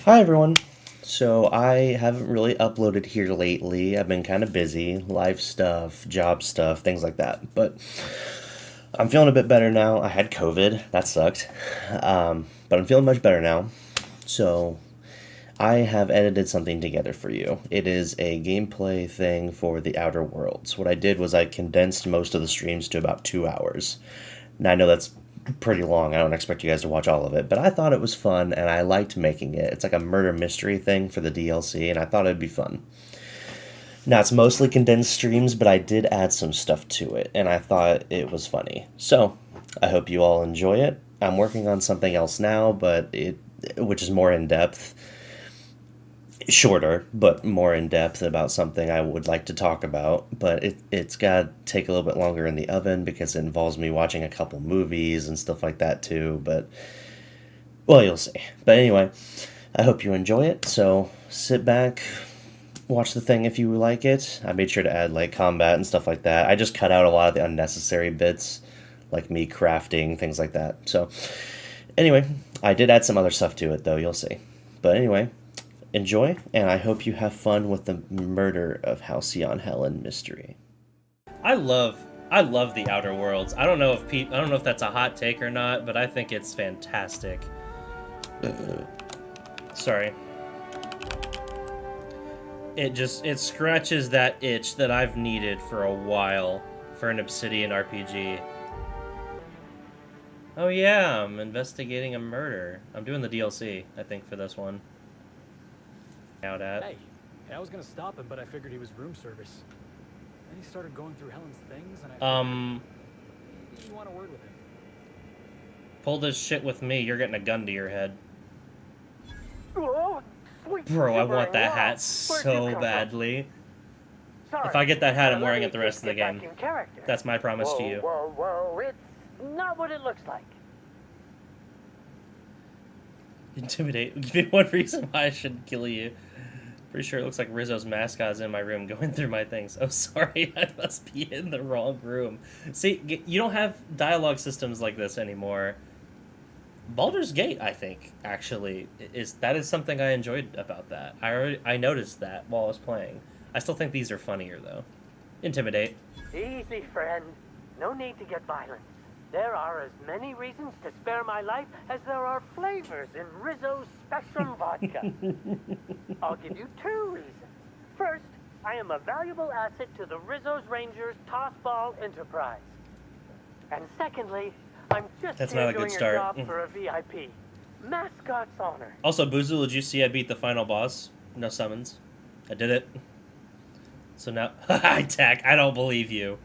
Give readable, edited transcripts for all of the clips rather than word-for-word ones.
Hi everyone. So I haven't really uploaded here lately. I've been kind of busy, life stuff, job stuff, things like that. But I'm feeling a bit better now. I had COVID, that sucked. But I'm feeling much better now. So I have edited something together for you. It is a gameplay thing for the Outer Worlds. What I did was I condensed most of the streams to about 2 hours. Now I know that's pretty long. I don't expect you guys to watch all of it, but I thought it was fun and I liked making it. It's like a murder mystery thing for the DLC, and I thought it'd be fun. Now it's mostly condensed streams, but I did add some stuff to it, and I thought it was funny. So I hope you all enjoy it. I'm working on something else now, but which is more in depth, shorter, but more in depth about something I would like to talk about. But it's got to take a little bit longer in the oven because it involves me watching a couple movies and stuff like that too. But, well, you'll see. But anyway, I hope you enjoy it. So sit back, watch the thing if you like it. I made sure to add like combat and stuff like that. I just cut out a lot of the unnecessary bits, like me crafting, things like that. So, anyway, I did add some other stuff to it though, you'll see. But anyway, enjoy, and I hope you have fun with the murder of Halcyon Helen mystery. I love I love the Outer Worlds. I don't know if that's a hot take or not, but I think it's fantastic. Sorry. It scratches that itch that I've needed for a while for an Obsidian RPG. Oh yeah, I'm investigating a murder. I'm doing the DLC, I think, for this one. Out at. Hey, I was gonna stop him, but I figured he was room service. Then he started going through Helen's things, and I figured, maybe you want a word with him. Pull this shit with me, you're getting a gun to your head. Oh, Bro, I want that hat so badly. Sorry, If I get that hat, I'm let wearing me it the rest of the get back game. in character. That's my promise to you. Whoa, it's not what it looks like. Intimidate. Give me one reason why I shouldn't kill you. Pretty sure it looks like Rizzo's mascot is in my room going through my things. Oh, sorry, I must be in the wrong room. See, you don't have dialogue systems like this anymore. Baldur's Gate, I think, actually, is something I enjoyed about that. I noticed that while I was playing. I still think these are funnier, though. Intimidate. Easy, friend. No need to get violent. There are as many reasons to spare my life as there are flavors in Rizzo's Spectrum Vodka. I'll give you two reasons. First, I am a valuable asset to the Rizzo's Rangers Tossball Enterprise. And secondly, I'm just That's here not a doing good a start. job for a VIP. Mascot's honor. Also, Boozle, did you see I beat the final boss? No summons. I did it. So now, attack. I don't believe you.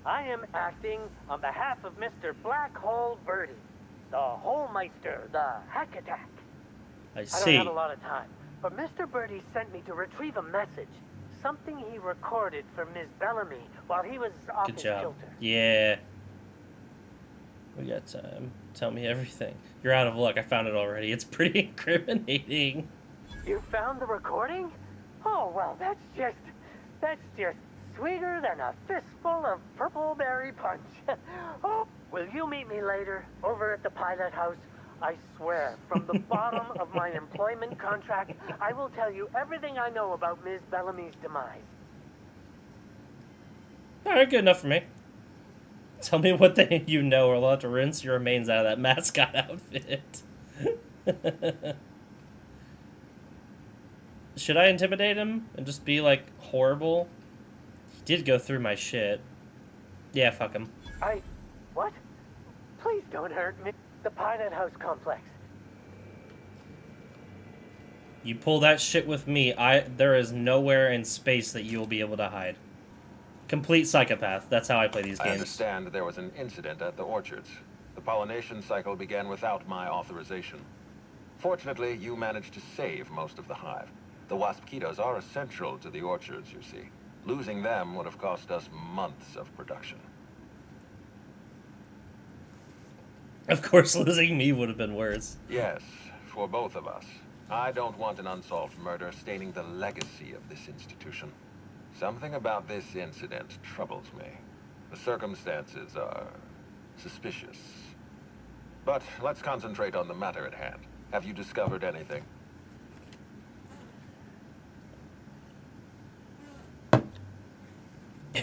I am acting on behalf of Mr. Black Hole Birdie, the Holmeister, the Hack Attack. I I don't see. have a lot of time, but Mr. Birdie sent me to retrieve a message, something he recorded for Ms. Bellamy while he was off Good his job. kilter. Yeah. We got time. Tell me everything. You're out of luck. I found it already. It's pretty incriminating. You found the recording? Oh, well, that's just sweeter than a fistful of purple berry punch. Oh, will you meet me later over at the pilot house? I swear, from the bottom of my employment contract, I will tell you everything I know about Ms. Bellamy's demise. Alright, good enough for me. Tell me what you know, or I'll have to rinse your remains out of that mascot outfit. Should I intimidate him and just be, like, horrible? He did go through my shit. Yeah, fuck him. What? Please don't hurt me. The pilot house complex. You pull that shit with me, there is nowhere in space that you will be able to hide. Complete psychopath. That's how I play these games. I understand there was an incident at the orchards. The pollination cycle began without my authorization. Fortunately, you managed to save most of the hive. The wasp-ketos are essential to the orchards, you see. Losing them would have cost us months of production. Of course, losing me would have been worse. Yes, for both of us. I don't want an unsolved murder staining the legacy of this institution. Something about this incident troubles me. The circumstances are suspicious. But let's concentrate on the matter at hand. Have you discovered anything?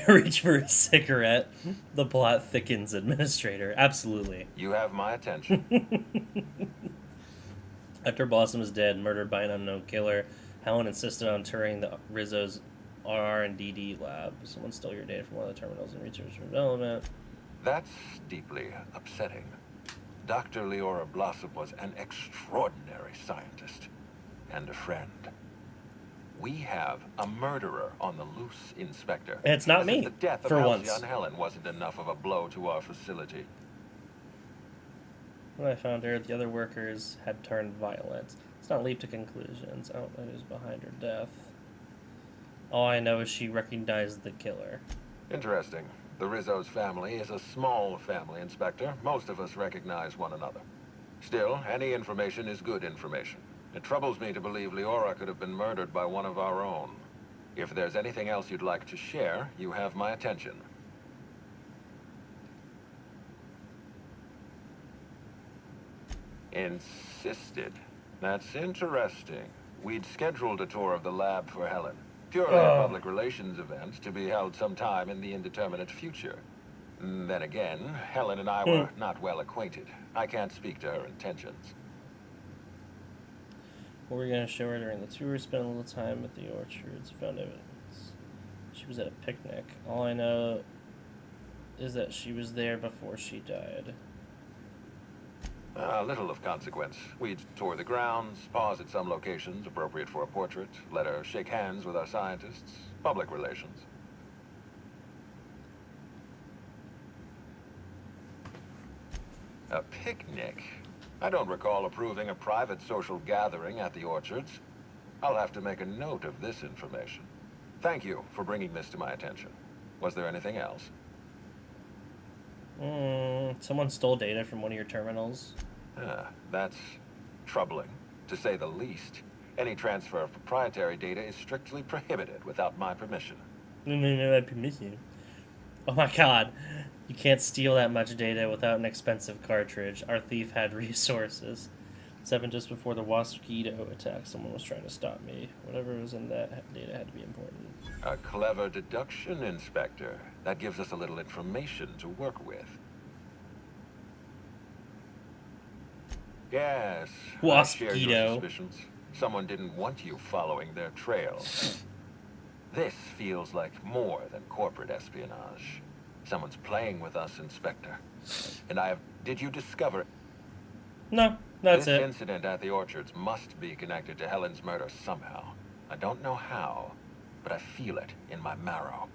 Reach for a cigarette. The plot thickens, Administrator. Absolutely. You have my attention. After Blossom is dead, murdered by an unknown killer, Helen insisted on touring the Rizzo's R&D lab. Someone stole your data from one of the terminals in research and development. That's deeply upsetting. Dr. Leora Blossom was an extraordinary scientist and a friend. We have a murderer on the loose, Inspector. And it's not As me, if the death of for Halcyon once. Helen wasn't enough of a blow to our facility. When I found her, the other workers had turned violent. Let's not leap to conclusions. I don't know who's behind her death. All I know is she recognized the killer. Interesting. The Rizzo's family is a small family, Inspector. Most of us recognize one another. Still, any information is good information. It troubles me to believe Leora could have been murdered by one of our own. If there's anything else you'd like to share, you have my attention. Insisted. That's interesting. We'd scheduled a tour of the lab for Helen. Purely a public relations event to be held sometime in the indeterminate future. Then again, Helen and I were not well acquainted. I can't speak to her intentions. What were we going to show her during the tour? Spent a little time at the orchards. Found evidence. She was at a picnic. All I know is that she was there before she died. Little of consequence. We'd tour the grounds, pause at some locations appropriate for a portrait, let her shake hands with our scientists. Public relations. A picnic? I don't recall approving a private social gathering at the orchards. I'll have to make a note of this information. Thank you for bringing this to my attention. Was there anything else? Someone stole data from one of your terminals. That's troubling, to say the least. Any transfer of proprietary data is strictly prohibited without my permission. No, my permission. Oh my god. You can't steal that much data without an expensive cartridge. Our thief had resources. This happened just before the mosquito attack. Someone was trying to stop me. Whatever was in that data had to be important. A clever deduction, Inspector. That gives us a little information to work with. Yes, I share your Waspito. suspicions. Someone didn't want you following their trail. This feels like more than corporate espionage. Someone's playing with us, Inspector. And did you discover... No, that's This it. incident at the orchards must be connected to Helen's murder somehow. I don't know how, but I feel it in my marrow.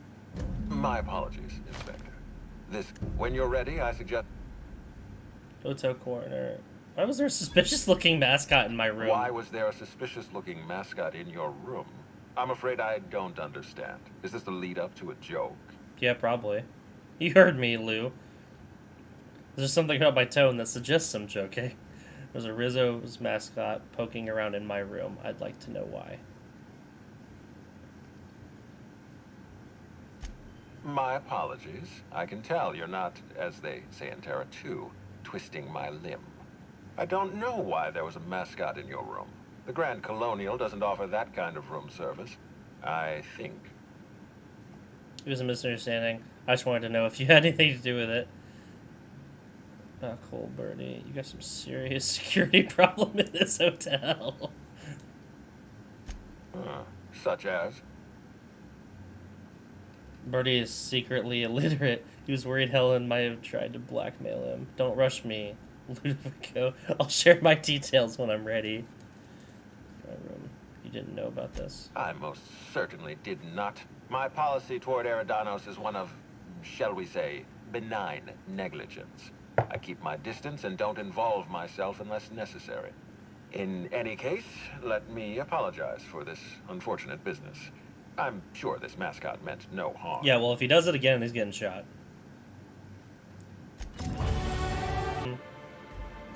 My apologies, Inspector. When you're ready, I suggest... Hotel corner. Why was there a suspicious-looking mascot in my room? Why was there a suspicious-looking mascot in your room? I'm afraid I don't understand. Is this the lead-up to a joke? Yeah, probably. You heard me, Lou. There's something about my tone that suggests some joking. There's a Rizzo's mascot poking around in my room. I'd like to know why. My apologies. I can tell you're not, as they say in Terra 2, twisting my limb. I don't know why there was a mascot in your room. The Grand Colonial doesn't offer that kind of room service, I think. It was a misunderstanding. I just wanted to know if you had anything to do with it. Oh, cool, Bertie. You got some serious security problem in this hotel. Such as? Bertie is secretly illiterate. He was worried Helen might have tried to blackmail him. Don't rush me, Ludovico. I'll share my details when I'm ready. My room. You didn't know about this. I most certainly did not. My policy toward Eridanos is one of, shall we say, benign negligence. I keep my distance and don't involve myself unless necessary. In any case, let me apologize for this unfortunate business. I'm sure this mascot meant no harm. Yeah, well, if he does it again, he's getting shot.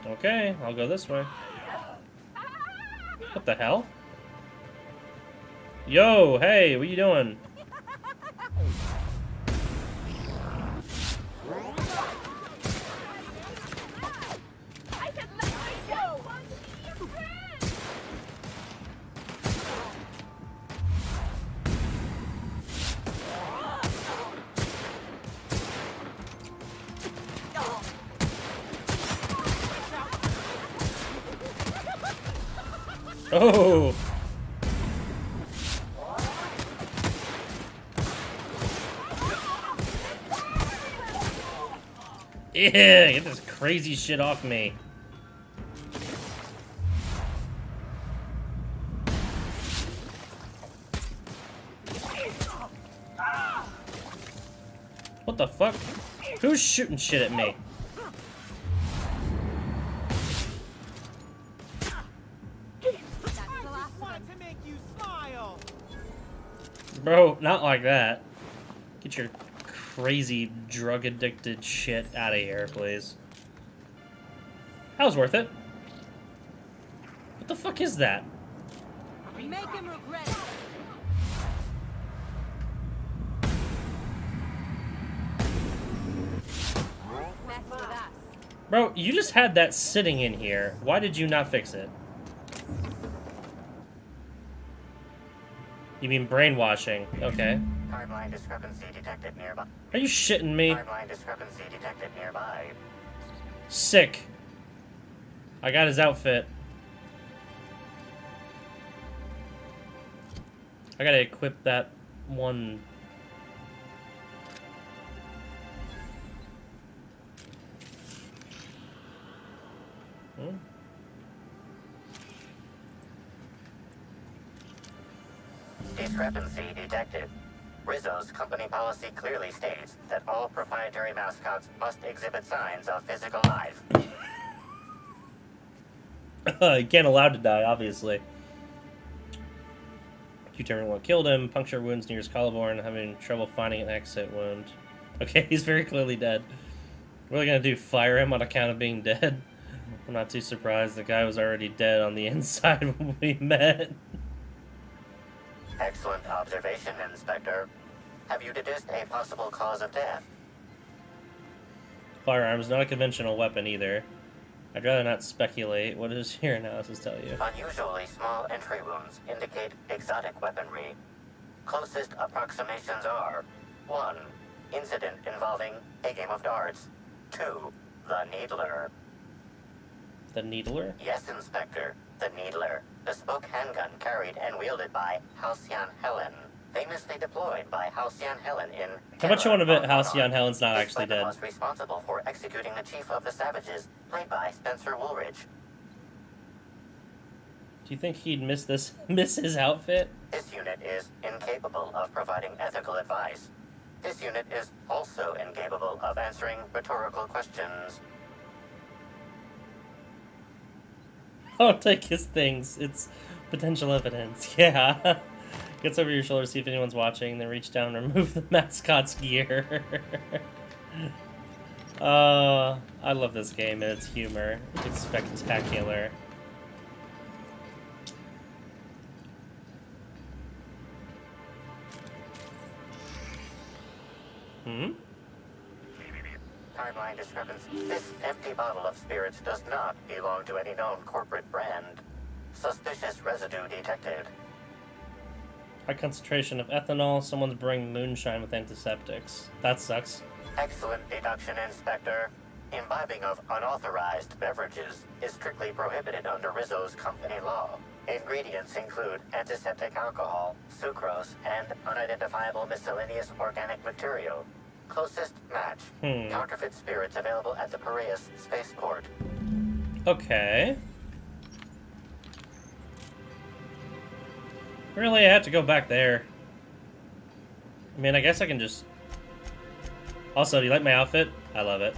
Okay, I'll go this way. What the hell? Yo, hey, what you doing? Oh! Yeah, get this crazy shit off me. What the fuck? Who's shooting shit at me? Bro, not like that. Get your crazy drug-addicted shit out of here, please. That was worth it. What the fuck is that? Make him regret it. Mess with us. Bro, you just had that sitting in here. Why did you not fix it? You mean brainwashing? Okay. Timeline discrepancy detected nearby. Are you shitting me? Timeline discrepancy detected nearby. Sick. I got his outfit. I gotta equip that one. Hmm? Discrepancy detected. Rizzo's company policy clearly states that all proprietary mascots must exhibit signs of physical life. You can't allow to die, obviously. You determine what killed him. Puncture wounds near his collarbone. Having trouble finding an exit wound. Okay, he's very clearly dead. What are we gonna do? Fire him on account of being dead? I'm not too surprised. The guy was already dead on the inside when we met. Excellent observation, Inspector. Have you deduced a possible cause of death? Firearms, not a conventional weapon either. I'd rather not speculate. What does your analysis tell you? Unusually small entry wounds indicate exotic weaponry. Closest approximations are 1. Incident involving a game of darts. 2. The Needler. The Needler? Yes, Inspector. The Needler. Bespoke handgun carried and wielded by Halcyon Helen. Famously deployed by Halcyon Helen in... How much you want to bet Halcyon Helen's not This actually weapon dead? was responsible for executing the Chief of the Savages, played by Spencer Woolridge. Do you think he'd miss his outfit? This unit is incapable of providing ethical advice. This unit is also incapable of answering rhetorical questions. I'll take his things. It's potential evidence. Yeah. Gets over your shoulder, see if anyone's watching, then reach down and remove the mascot's gear. I love this game and its humor. It's spectacular. Hmm? Timeline discrepancy. This empty bottle of spirits does not belong to any known corporate brand. Suspicious residue detected. High concentration of ethanol. Someone's bringing moonshine with antiseptics. That sucks. Excellent deduction, Inspector. Imbibing of unauthorized beverages is strictly prohibited under Rizzo's company law. Ingredients include antiseptic alcohol, sucrose, and unidentifiable miscellaneous organic material. Closest match. Counterfeit spirits available at the Piraeus spaceport. Okay. Really, I have to go back there. I mean, I guess I can just... Also, do you like my outfit? I love it.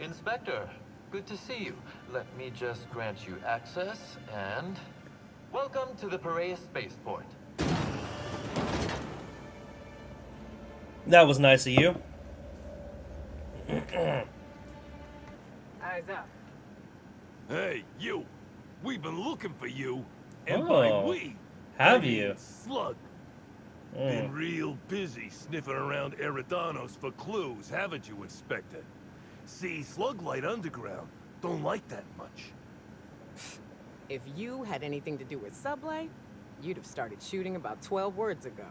Inspector, good to see you. Let me just grant you access and... Welcome to the Piraeus spaceport. That was nice of you. Eyes up. Hey, you! We've been looking for you. And Oh, by we, have I mean you? Slug. Been real busy sniffing around Eridanos for clues, haven't you, Inspector? See, Slug Light Underground don't like that much. If you had anything to do with Sublay, you'd have started shooting about 12 words ago.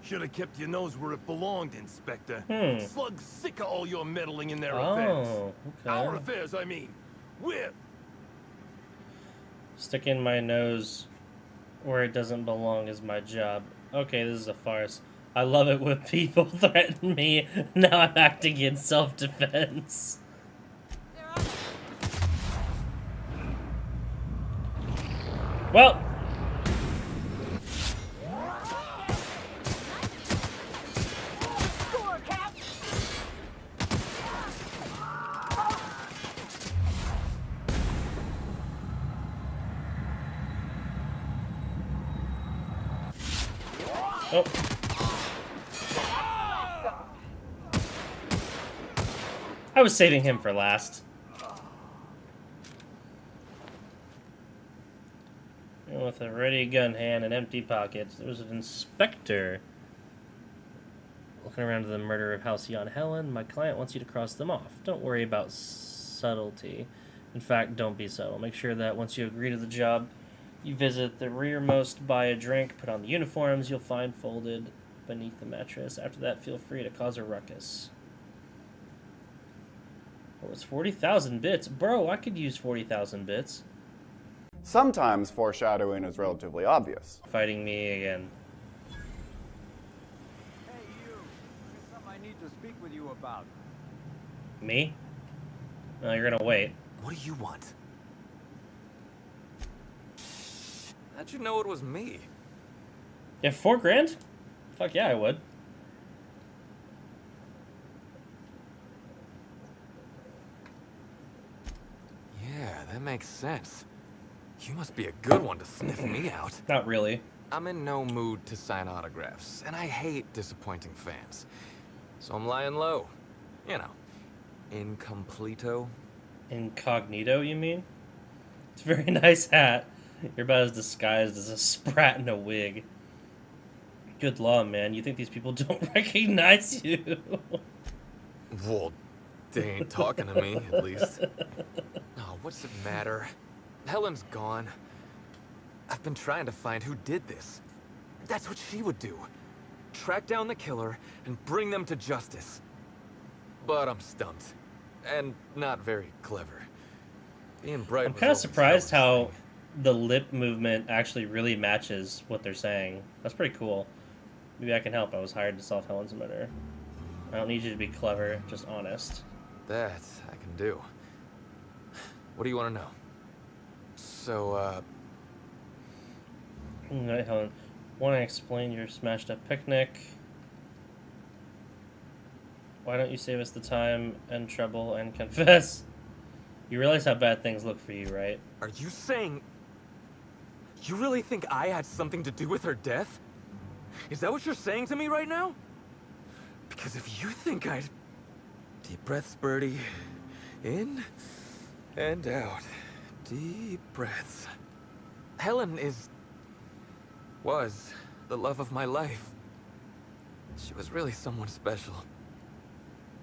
Should have kept your nose where it belonged, Inspector. Hmm. Slug's sick of all your meddling in their affairs. Oh, Our okay. affairs, I mean. We're... Sticking my nose where it doesn't belong is my job. Okay, this is a farce. I love it when people threaten me. Now I'm acting in self-defense. Well. Oh. I was saving him for last. And with a ready gun hand and empty pockets, there was an inspector looking around to the murder of Halcyon Helen. My client wants you to cross them off. Don't worry about subtlety. In fact, don't be subtle. Make sure that once you agree to the job, you visit the rearmost, buy a drink, put on the uniforms you'll find folded beneath the mattress. After that, feel free to cause a ruckus. Oh, it's 40,000 bits. Bro, I could use 40,000 bits. Sometimes foreshadowing is relatively obvious. Fighting me again. Hey, you. There's something I need to speak with you about. Me? No, you're gonna wait. What do you want? How'd you know it was me? Yeah, 4 grand? Fuck yeah, I would. Yeah, that makes sense. You must be a good one to sniff me out. Not really. I'm in no mood to sign autographs, and I hate disappointing fans. So I'm lying low. You know, incompleto. Incognito, you mean? It's a very nice hat. You're about as disguised as a sprat in a wig. Good law, man. You think these people don't recognize you? Well, they ain't talking to me, at least. Oh, what's it matter? Helen's gone. I've been trying to find who did this. That's what she would do. Track down the killer and bring them to justice. But I'm stumped. And not very clever. Being bright I'm was kind of always surprised Helen's how thing. the lip movement actually really matches what they're saying. That's pretty cool. Maybe I can help. I was hired to solve Helen's murder. I don't need you to be clever, just honest. That I can do. What do you want to know? So, Alright, Helen. Want to explain your smashed up picnic? Why don't you save us the time and trouble and confess? You realize how bad things look for you, right? are you saying... You really think I had something to do with her death? Is that what you're saying to me right now? Because if you think I'd... Deep breaths, Birdie. In and out. Deep breaths. Helen was the love of my life. She was really someone special.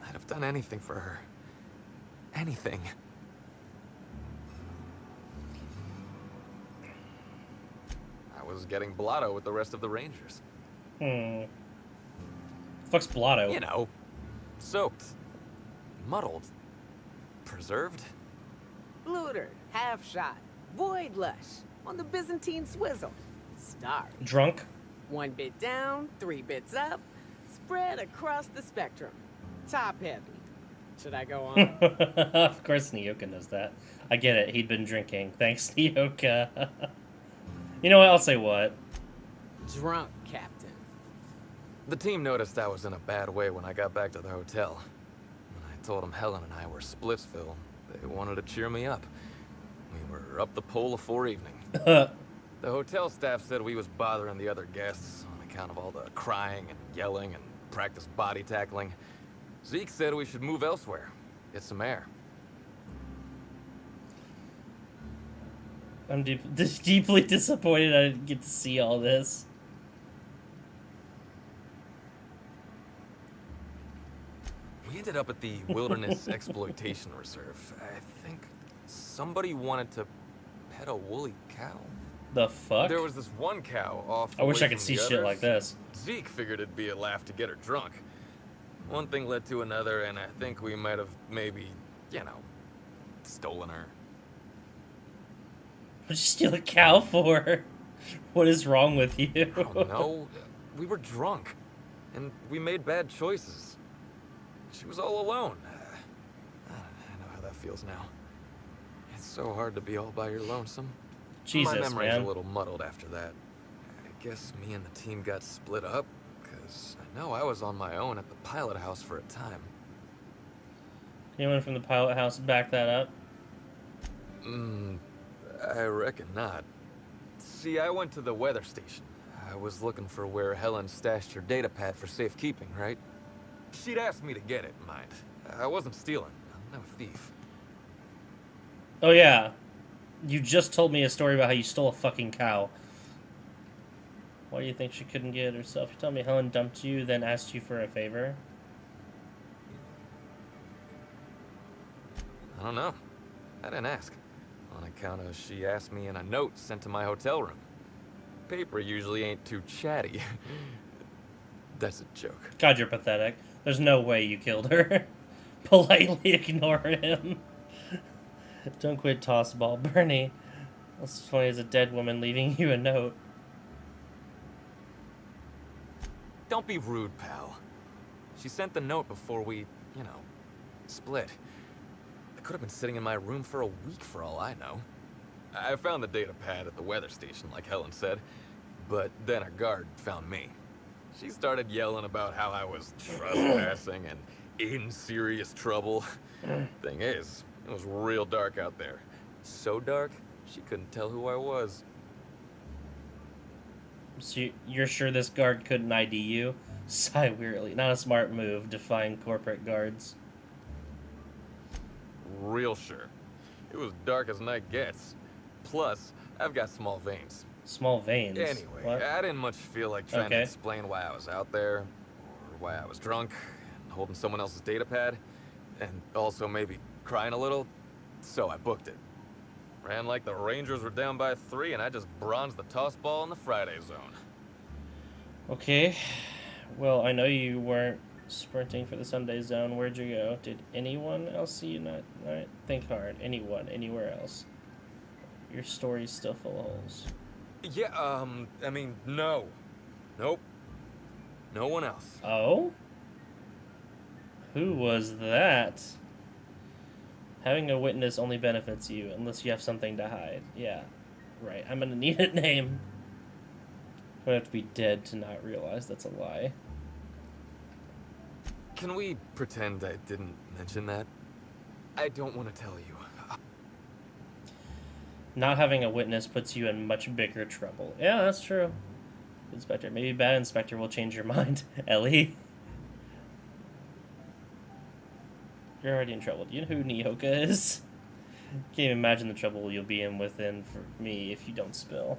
I'd have done anything for her. Anything. I was getting blotto with the rest of the Rangers. Fuck's blotto? You know, soaked, muddled, preserved. Looter, half shot, void lush, on the Byzantine swizzle. Star. Drunk? 1 bit down, 3 bits up, spread across the spectrum. Top heavy. Should I go on? Of course Nyoka knows that. I get it, he'd been drinking. Thanks, Nyoka. You know what, I'll say what. Drunk, Captain. The team noticed I was in a bad way when I got back to the hotel. When I told them Helen and I were Splitsville, they wanted to cheer me up. We were up the pole afore evening. The hotel staff said we was bothering the other guests on account of all the crying and yelling and practice body tackling. Zeke said we should move elsewhere, get some air. I'm deeply disappointed I didn't get to see all this. We ended up at the Wilderness Exploitation Reserve. I think somebody wanted to pet a woolly cow. The fuck? There was this one cow off. I wish away I could from see the shit others. like this. Zeke figured it'd be a laugh to get her drunk. One thing led to another, and I think we might have maybe, stolen her. What'd you steal a cow for? What is wrong with you? I don't know. We were drunk, and we made bad choices. She was all alone. I know how that feels now. It's so hard to be all by your lonesome. Jesus, my memory's man. a little muddled after that. I guess me and the team got split up, because I know I was on my own at the pilot house for a time. Anyone from the pilot house back that up? I reckon not. See, I went to the weather station. I was looking for where Helen stashed her data pad for safekeeping, right? She'd asked me to get it, mind. I wasn't stealing. I'm no thief. Oh yeah. You just told me a story about how you stole a fucking cow. Why do you think she couldn't get it herself? You told me Helen dumped you, then asked you for a favor? I don't know. I didn't ask. On account of she asked me in a note sent to my hotel room. Paper usually ain't too chatty. That's a joke. God, you're pathetic. There's no way you killed her. Politely ignore him. Don't quit tossball, Bernie. That's as funny as a dead woman leaving you a note. Don't be rude, pal. She sent the note before we, split. It could have been sitting in my room for a week for all I know. I found the data pad at the weather station, like Helen said, but then a guard found me. She started yelling about how I was trespassing and in serious trouble. Thing is, it was real dark out there. So dark, she couldn't tell who I was. So you're sure this guard couldn't ID you? Sigh wearily. Not a smart move, defying corporate guards. Real sure. It was dark as night gets. Plus, I've got small veins. Small veins? Anyway, What? I didn't much feel like trying to explain why I was out there, or why I was drunk, and holding someone else's data pad, and also maybe crying a little, so I booked it. Ran like the Rangers were down by 3, and I just bronzed the toss ball in the Friday zone. Okay. Well, I know you weren't sprinting for the Sunday zone. Where'd you go? Did anyone else see you? Not think hard. Anyone, anywhere else? Your story's still full of holes. Yeah, no. Nope. No one else. Oh? Who was that? Having a witness only benefits you, unless you have something to hide. Yeah, right. I'm gonna need a name. I'm gonna have to be dead to not realize that's a lie. Can we pretend I didn't mention that? I don't want to tell you. Not having a witness puts you in much bigger trouble. Yeah, that's true. Inspector. Maybe bad inspector will change your mind. Ellie. You're already in trouble. Do you know who Nyoka is? Can't even imagine the trouble you'll be in within for me if you don't spill.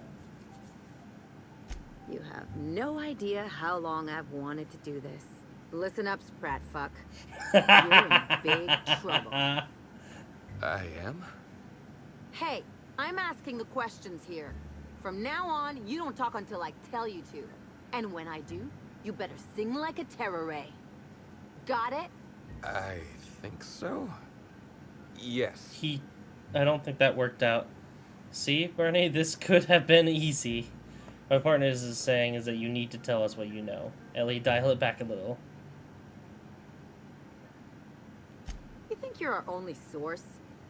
You have no idea how long I've wanted to do this. Listen up, sprat fuck. You're in big trouble. I am? Hey, I'm asking the questions here. From now on, you don't talk until I tell you to. And when I do, you better sing like a terror ray. Got it? I think so. Yes. I don't think that worked out. See, Bernie, this could have been easy. My partner is saying is that you need to tell us what you know. Ellie, dial it back a little. You think you're our only source?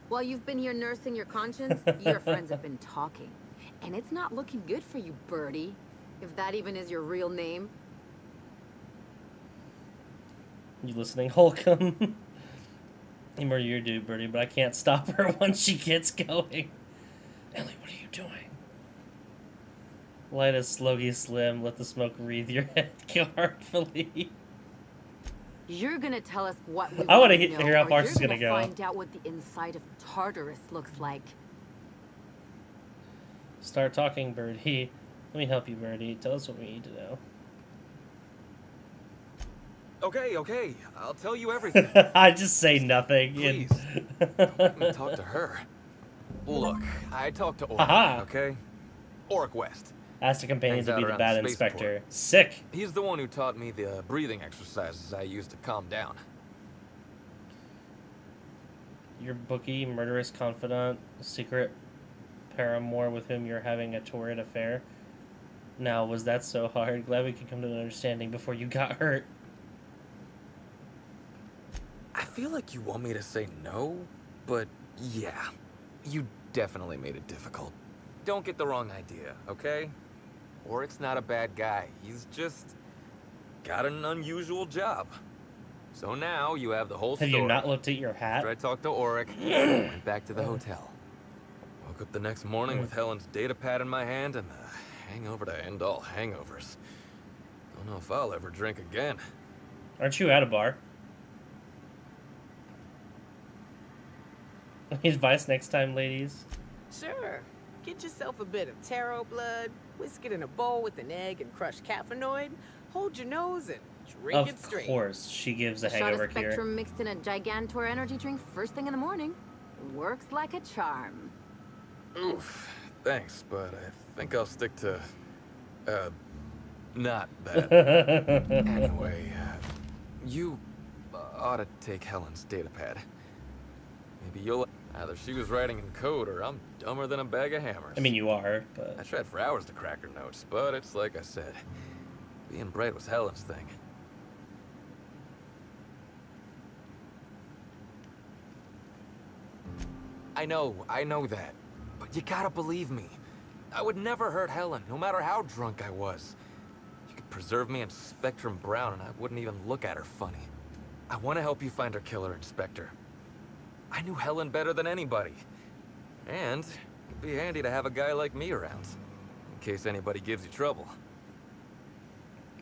While you've been here nursing your conscience, your friends have been talking. And it's not looking good for you, Birdie. If that even is your real name. You listening, Holcomb? I'm more your dude, Birdie, but I can't stop her once she gets going. Ellie, what are you doing? Light a sloggy slim, let the smoke wreathe your head artfully. You're gonna tell us what we I want want to to know, hear how or far you're she's gonna go. Find out what the inside of Tartarus looks like. Start talking, Birdie. Let me help you, Birdie. Tell us what we need to know. Okay. I'll tell you everything. I just say nothing. Please. Don't let me talk to her. Look, I talked to Orton, okay? Oric West. Asked a companion Hangs to out be the around bad the spaceport. inspector. Sick. He's the one who taught me the breathing exercises I used to calm down. Your bookie, murderous confidant, secret paramour with whom you're having a torrid affair. Now, was that so hard? Glad we could come to an understanding before you got hurt. I feel like you want me to say no, but yeah, you definitely made it difficult. Don't get the wrong idea, okay? Oric's not a bad guy. He's just got an unusual job. So now you have the whole Have story. you not looked at your hat? After I talked to Oric, went back to the hotel. Woke up the next morning with Helen's data pad in my hand and the hangover to end all hangovers. Don't know if I'll ever drink again. Aren't you at a bar? Need advice next time, ladies? Sure. Get yourself a bit of taro blood, whisk it in a bowl with an egg and crushed caffeinoid, hold your nose and drink it straight. Of course, she gives a Shot hangover of cure. Spectrum mixed in a Gigantor energy drink first thing in the morning. Works like a charm. Oof, thanks, but I think I'll stick to, not that. Anyway, you ought to take Helen's data pad. Maybe you'll... Either she was writing in code or I'm dumber than a bag of hammers. I mean, you are, but... I tried for hours to crack her notes, but it's like I said. Being bright was Helen's thing. I know that. But you gotta believe me. I would never hurt Helen, no matter how drunk I was. You could preserve me in Spectrum Brown and I wouldn't even look at her funny. I want to help you find her killer, Inspector. I knew Helen better than anybody. And it'd be handy to have a guy like me around, in case anybody gives you trouble.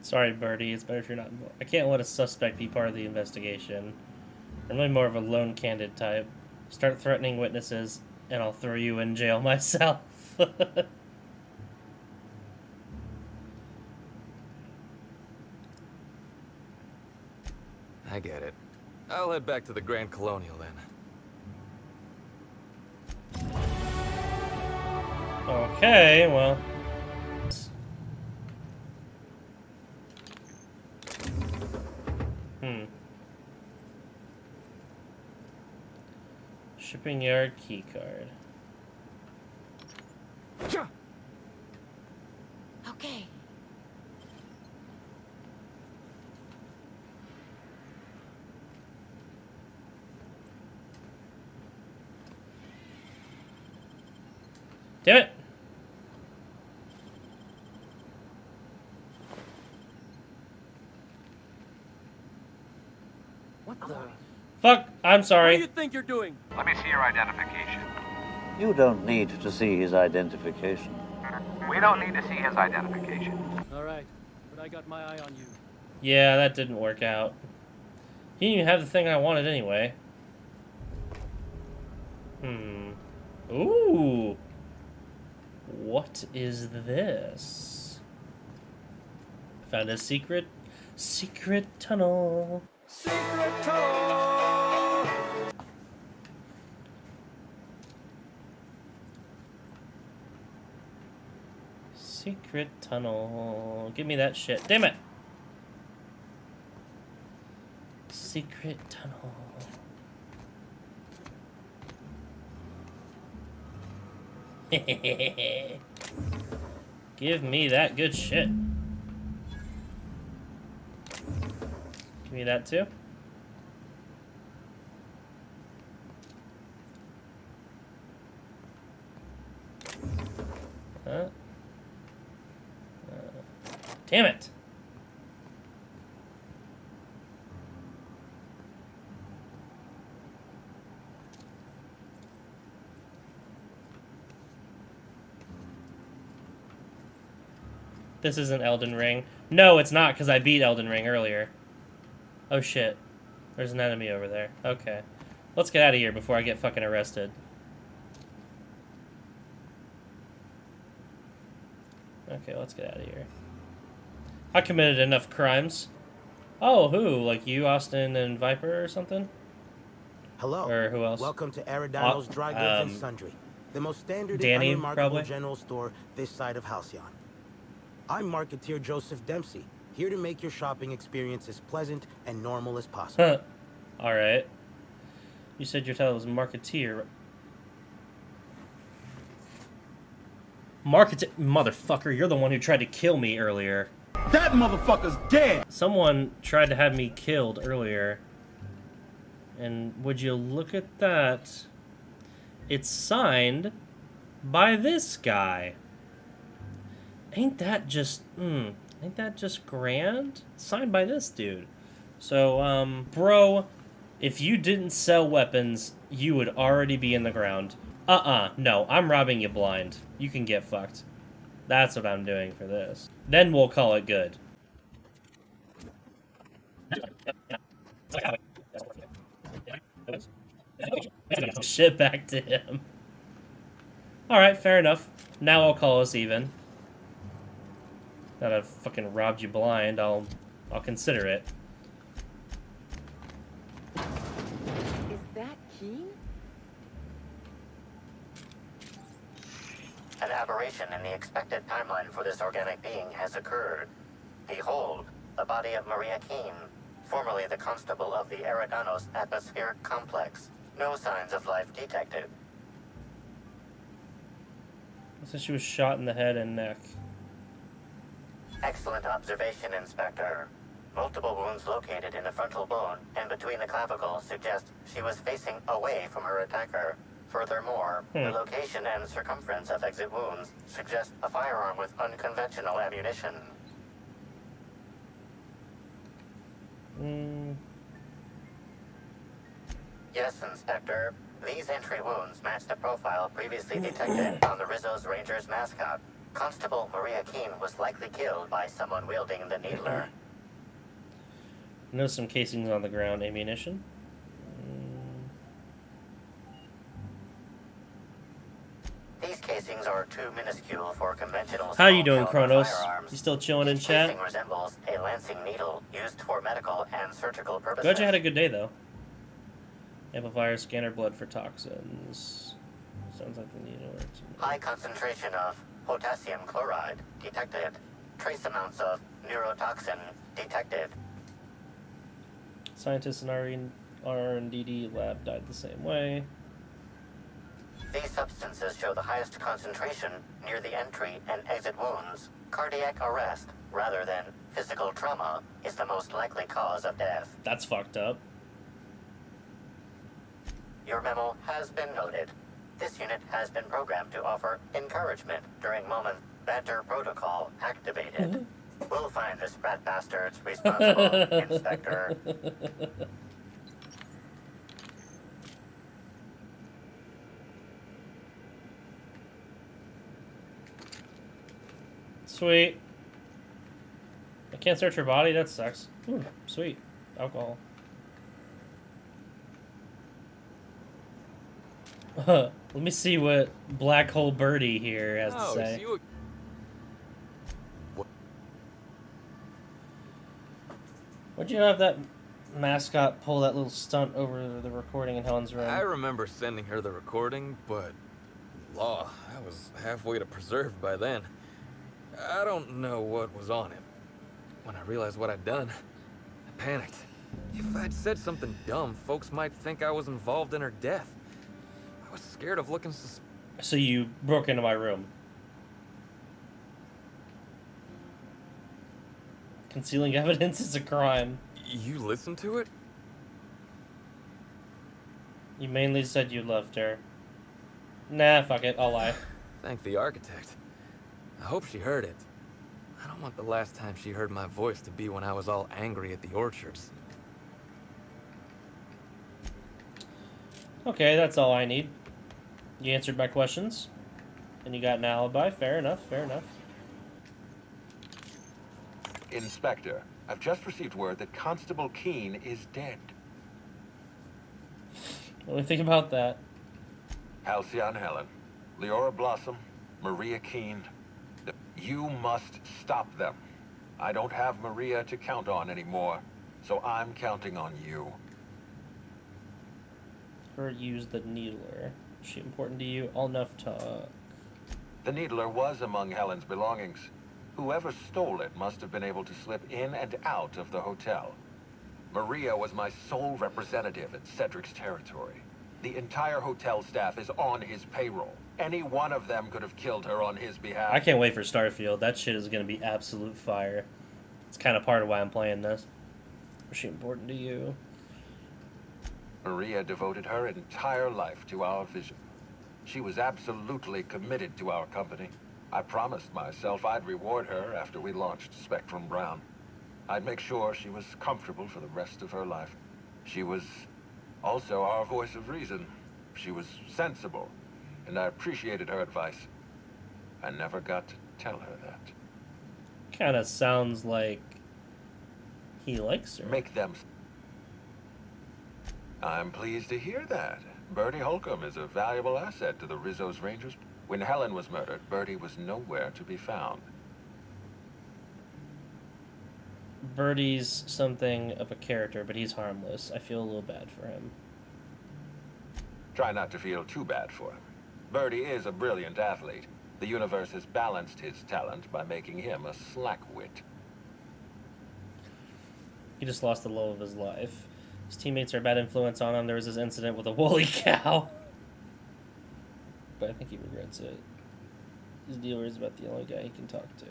Sorry, Birdie, it's better if you're not... I can't let a suspect be part of the investigation. I'm really more of a lone candid type. Start threatening witnesses, and I'll throw you in jail myself. I get it. I'll head back to the Grand Colonial then. Okay, well... Shipping yard keycard. Okay. Damn it! What the? Fuck! I'm What sorry. do you think you're doing? Let me see your identification. You don't need to see his identification. We don't need to see his identification. All right, but I got my eye on you. Yeah, that didn't work out. He didn't even have the thing I wanted anyway. Ooh. What is this? Found a secret tunnel. Secret tunnel! Secret tunnel. Give me that shit. Damn it! Secret tunnel. Give me that good shit. Give me that too. Damn it. This isn't Elden Ring. No, it's not, because I beat Elden Ring earlier. Oh shit. There's an enemy over there. Okay. Let's get out of here before I get fucking arrested. Okay, let's get out of here. I committed enough crimes. Oh, who? Like you, Austin, and Viper or something? Hello. Or who else? Welcome to Aridano's Dry Goods and Sundry. the most standard Danny, and unremarkable probably. general store this side of Halcyon. I'm marketeer Joseph Dempsey, here to make your shopping experience as pleasant and normal as possible. All right. You said your title was marketeer. Motherfucker, you're the one who tried to kill me earlier. That motherfucker's dead! Someone tried to have me killed earlier. And would you look at that? It's signed by this guy. Ain't that just grand? Signed by this dude. So, bro, if you didn't sell weapons, you would already be in the ground. No, I'm robbing you blind. You can get fucked. That's what I'm doing for this. Then we'll call it good. Shit back to him. Alright, fair enough. Now I'll call us even. That I've fucking robbed you blind, I'll consider it. Is that Keen? An aberration in the expected timeline for this organic being has occurred. Behold, the body of Maria Keen, formerly the constable of the Eridanos Atmospheric Complex. No signs of life detected. So she was shot in the head and neck. Excellent observation, Inspector. Multiple wounds located in the frontal bone and between the clavicles suggest she was facing away from her attacker. Furthermore, the location and circumference of exit wounds suggest a firearm with unconventional ammunition. Yes, Inspector. These entry wounds match the profile previously detected on the Rizzo's Rangers mascot. Constable Maria Keen was likely killed by someone wielding the needler. Notice some casings on the ground. Ammunition. These casings are too minuscule for conventional. How you doing, small-caliber Kronos? firearms. You still chilling in Each chat? casing resembles a lancing needle used for medical and surgical purposes. Glad you had a good day, though. Amplifier, scanner, blood for toxins. Sounds like the needle. High concentration of potassium chloride detected. Trace amounts of neurotoxin detected. Scientists in R&D lab died the same way. These substances show the highest concentration near the entry and exit wounds. Cardiac arrest, rather than physical trauma, is the most likely cause of death. That's fucked up. Your memo has been noted. This unit has been programmed to offer encouragement during moment banter protocol activated. We'll find this rat bastards responsible, Inspector. Sweet. I can't search her body? That sucks. Sweet. Alcohol. Let me see what Black Hole Birdie here has to say. What'd you have that mascot pull that little stunt over the recording in Helen's room? I remember sending her the recording, but law, I was halfway to preserved by then. I don't know what was on him. When I realized what I'd done, I panicked. If I'd said something dumb, folks might think I was involved in her death. I was scared of looking So you broke into my room. Concealing evidence is a crime. You listened to it? You mainly said you loved her. Nah, fuck it, I'll lie. Thank the architect. I hope she heard it. I don't want the last time she heard my voice to be when I was all angry at the orchards. Okay, that's all I need. You answered my questions. And you got an alibi. Fair enough, fair enough. Inspector, I've just received word that Constable Keen is dead. What do you think about that? Halcyon Helen, Leora Blossom, Maria Keen. You must stop them. I don't have Maria to count on anymore, so I'm counting on you. Or use the needler. Is she important to you? All enough talk. The Needler was among Helen's belongings. Whoever stole it must have been able to slip in and out of the hotel. Maria was my sole representative in Cedric's territory. The entire hotel staff is on his payroll. Any one of them could have killed her on his behalf. I can't wait for Starfield. That shit is going to be absolute fire. It's kind of part of why I'm playing this. Is she important to you? Maria devoted her entire life to our vision. She was absolutely committed to our company. I promised myself I'd reward her after we launched Spectrum Brown. I'd make sure she was comfortable for the rest of her life. She was also our voice of reason. She was sensible, and I appreciated her advice. I never got to tell her that. Kind of sounds like he likes her. Make them... I'm pleased to hear that. Bertie Holcomb is a valuable asset to the Rizzo's Rangers. When Helen was murdered, Bertie was nowhere to be found. Bertie's something of a character, but he's harmless. I feel a little bad for him. Try not to feel too bad for him. Bertie is a brilliant athlete. The universe has balanced his talent by making him a slackwit. He just lost the love of his life. His teammates are a bad influence on him. There was this incident with a woolly cow. But I think he regrets it. His dealer is about the only guy he can talk to.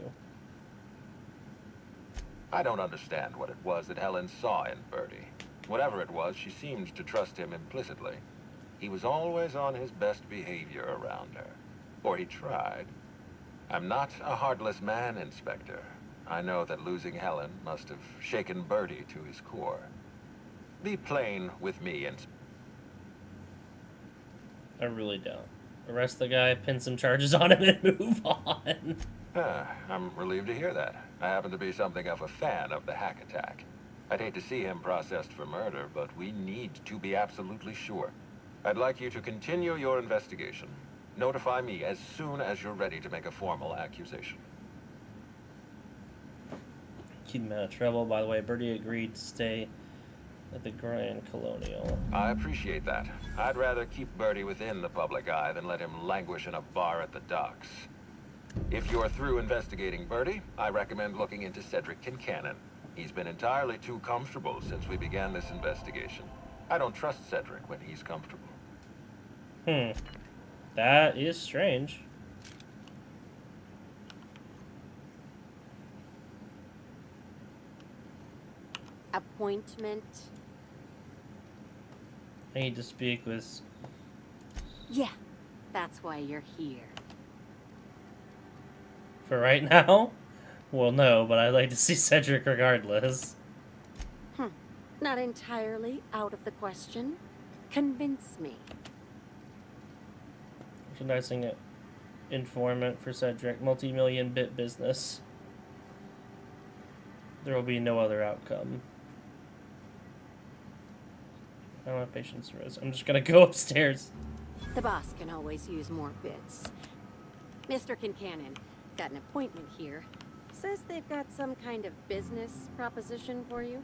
I don't understand what it was that Helen saw in Bertie. Whatever it was, she seemed to trust him implicitly. He was always on his best behavior around her. Or he tried. I'm not a heartless man, Inspector. I know that losing Helen must have shaken Bertie to his core. Be plain with me, I really don't. Arrest the guy, pin some charges on him, and move on. I'm relieved to hear that. I happen to be something of a fan of the hack attack. I'd hate to see him processed for murder, but we need to be absolutely sure. I'd like you to continue your investigation. Notify me as soon as you're ready to make a formal accusation. Keep him out of trouble. By the way, Bertie agreed to stay at the Grand Colonial. I appreciate that. I'd rather keep Bertie within the public eye than let him languish in a bar at the docks. If you're through investigating Bertie, I recommend looking into Cedric Kincannon. He's been entirely too comfortable since we began this investigation. I don't trust Cedric when he's comfortable. That is strange. Appointment? I need to speak with... Yeah, that's why you're here. For right now? Well, no, but I'd like to see Cedric regardless. Not entirely out of the question. Convince me. Merchandising informant for Cedric. Multi-million bit business. There will be no other outcome. I don't have patience for this. I'm just gonna go upstairs. The boss can always use more bits. Mr. Kincannon, got an appointment here. Says they've got some kind of business proposition for you.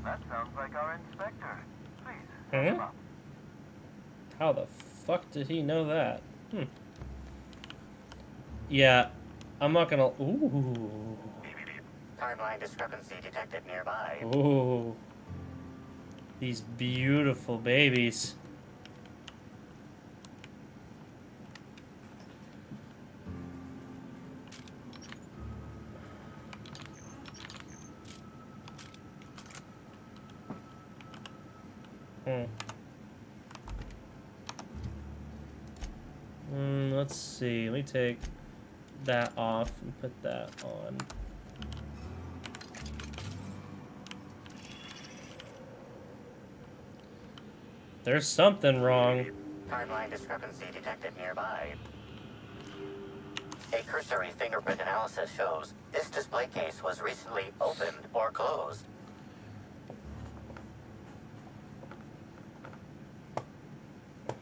That sounds like our inspector. Please, pick him up. How the fuck did he know that? Yeah, I'm not gonna... Ooh. Timeline discrepancy detected nearby. Ooh. These beautiful babies. Let's see. Let me take that off and put that on. There's something wrong. Timeline discrepancy detected nearby. A cursory fingerprint analysis shows this display case was recently opened or closed.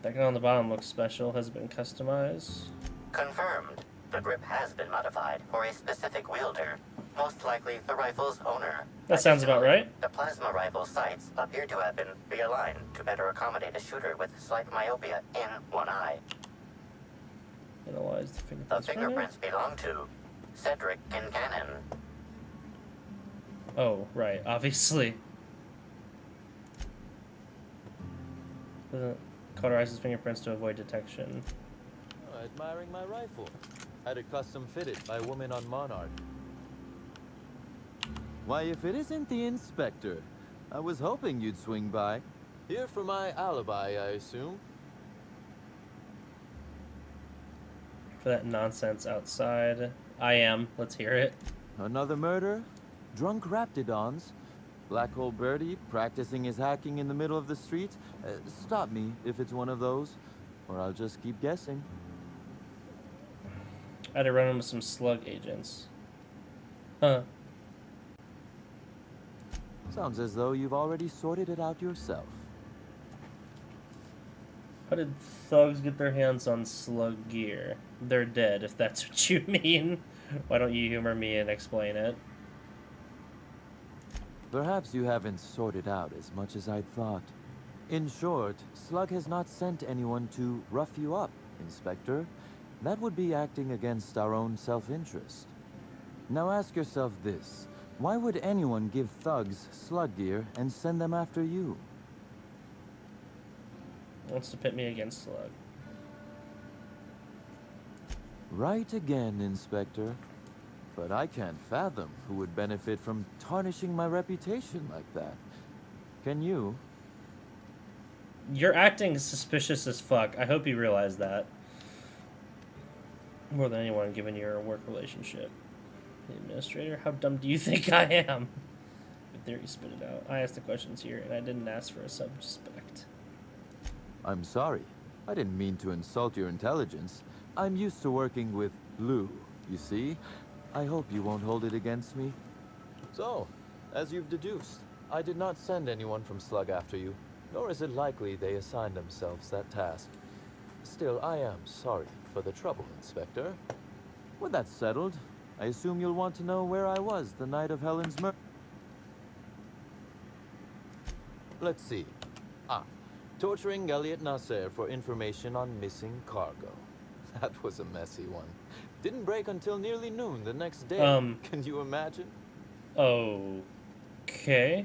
That guy on the bottom looks special. Has it been customized? Confirmed. The grip has been modified for a specific wielder. Most most likely the rifle's owner. That sounds about right. The plasma rifle sights appear to have been realigned to better accommodate a shooter with slight myopia in one eye. Analyze the fingerprints. The fingerprints belong to Cedric Kincannon. Oh, right, obviously. Cauterize his fingerprints to avoid detection. Oh, admiring my rifle. Had it custom fitted by a woman on Monarch. Why, if it isn't the inspector, I was hoping you'd swing by. Here for my alibi, I assume. For that nonsense outside. I am. Let's hear it. Another murder? Drunk Raptidons? Black Hole Birdie practicing his hacking in the middle of the street? Stop me if it's one of those, or I'll just keep guessing. I had to run into some slug agents. Huh. Sounds as though you've already sorted it out yourself. How did thugs get their hands on slug gear? They're dead, if that's what you mean. Why don't you humor me and explain it? Perhaps you haven't sorted out as much as I'd thought. In short, Slug has not sent anyone to rough you up, Inspector. That would be acting against our own self-interest. Now ask yourself this. Why would anyone give thugs slug gear and send them after you? Wants to pit me against slug. Right again, Inspector. But I can't fathom who would benefit from tarnishing my reputation like that. Can you? You're acting suspicious as fuck. I hope you realize that. More than anyone, given your work relationship. The administrator? How dumb do you think I am? But there you spit it out. I asked the questions here, and I didn't ask for a suspect. I'm sorry. I didn't mean to insult your intelligence. I'm used to working with Lou, you see? I hope you won't hold it against me. So, as you've deduced, I did not send anyone from Slug after you, nor is it likely they assigned themselves that task. Still, I am sorry for the trouble, Inspector. With that settled, I assume you'll want to know where I was the night of Helen's murder. Let's see. Torturing Elliot Nasser for information on missing cargo. That was a messy one. Didn't break until nearly noon the next day. Can you imagine? Okay.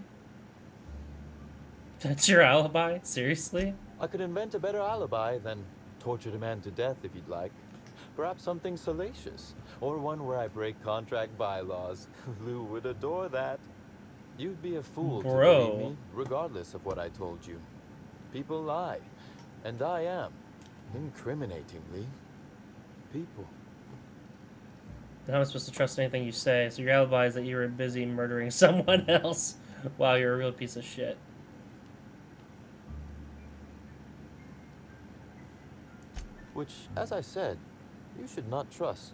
That's your alibi? Seriously? I could invent a better alibi than torture a man to death if you'd like. Perhaps something salacious, or one where I break contract bylaws. Lou would adore that. You'd be a fool to believe me, regardless of what I told you. People lie, and I am, incriminatingly, people. How am I supposed to trust anything you say? So your alibi is that you were busy murdering someone else. Wow, you're a real piece of shit. Which, as I said, you should not trust.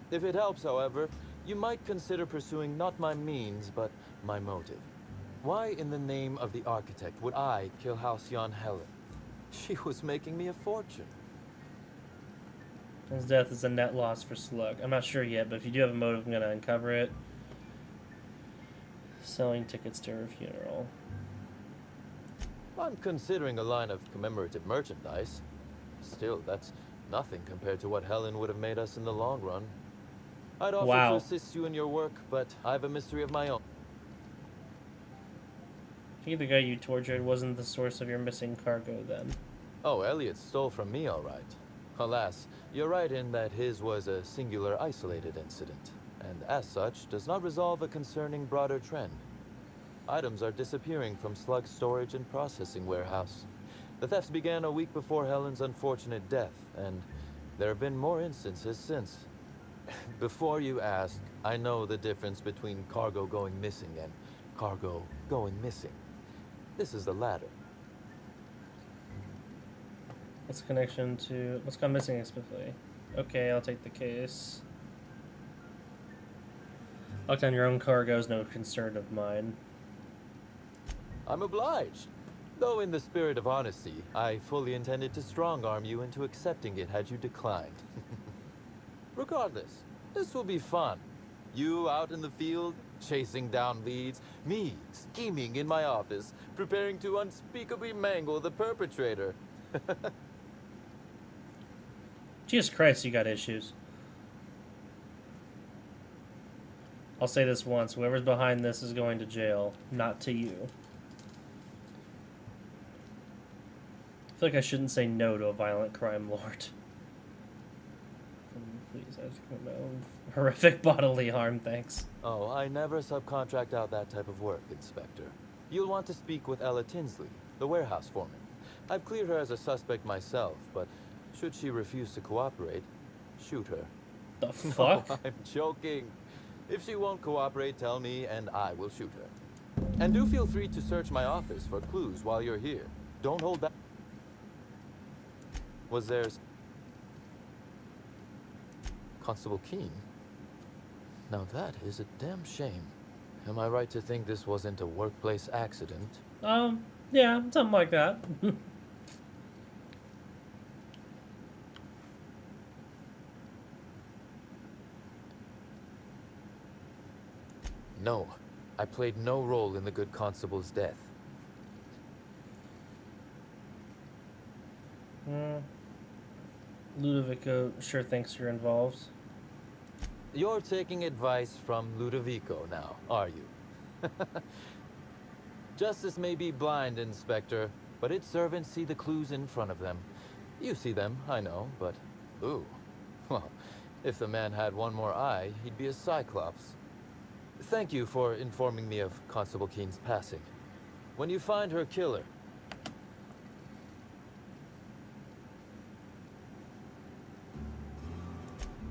If it helps, however, you might consider pursuing not my means, but my motive. Why in the name of the architect would I kill Halcyon Helen? She was making me a fortune. His death is a net loss for Slug. I'm not sure yet, but if you do have a motive, I'm going to uncover it. Selling tickets to her funeral. I'm considering a line of commemorative merchandise. Still, that's nothing compared to what Helen would have made us in the long run. I'd offer to assist you in your work, but I have a mystery of my own. I think the guy you tortured wasn't the source of your missing cargo then. Oh, Elliot stole from me, all right. Alas, you're right in that his was a singular, isolated incident, and as such, does not resolve a concerning broader trend. Items are disappearing from Slug's storage and processing warehouse. The thefts began a week before Helen's unfortunate death, and there have been more instances since. Before you ask, I know the difference between cargo going missing and cargo going missing. This is the latter. What's the connection to... What's gone missing explicitly? Okay, I'll take the case. Lockdown your own cargo is no concern of mine. I'm obliged. Though in the spirit of honesty, I fully intended to strong-arm you into accepting it had you declined. Regardless, this will be fun. You out in the field, chasing down leads. Me, scheming in my office, preparing to unspeakably mangle the perpetrator. Jesus Christ, you got issues. I'll say this once. Whoever's behind this is going to jail, not to you. I feel like I shouldn't say no to a violent crime lord. Please, I have to commit my own horrific bodily harm, thanks. Oh, I never subcontract out that type of work, Inspector. You'll want to speak with Ella Tinsley, the warehouse foreman. I've cleared her as a suspect myself, but should she refuse to cooperate, shoot her. The fuck? No, I'm joking. If she won't cooperate, tell me and I will shoot her. And do feel free to search my office for clues while you're here. Don't hold back. Was there... Constable Keene? Now that is a damn shame. Am I right to think this wasn't a workplace accident? Yeah, something like that. No, I played no role in the good constable's death. Ludovico sure thinks you're involved. You're taking advice from Ludovico now, are you? Justice may be blind, Inspector, but its servants see the clues in front of them. You see them, I know, but... Ooh. Well, if the man had one more eye, he'd be a cyclops. Thank you for informing me of Constable Keene's passing. When you find her killer...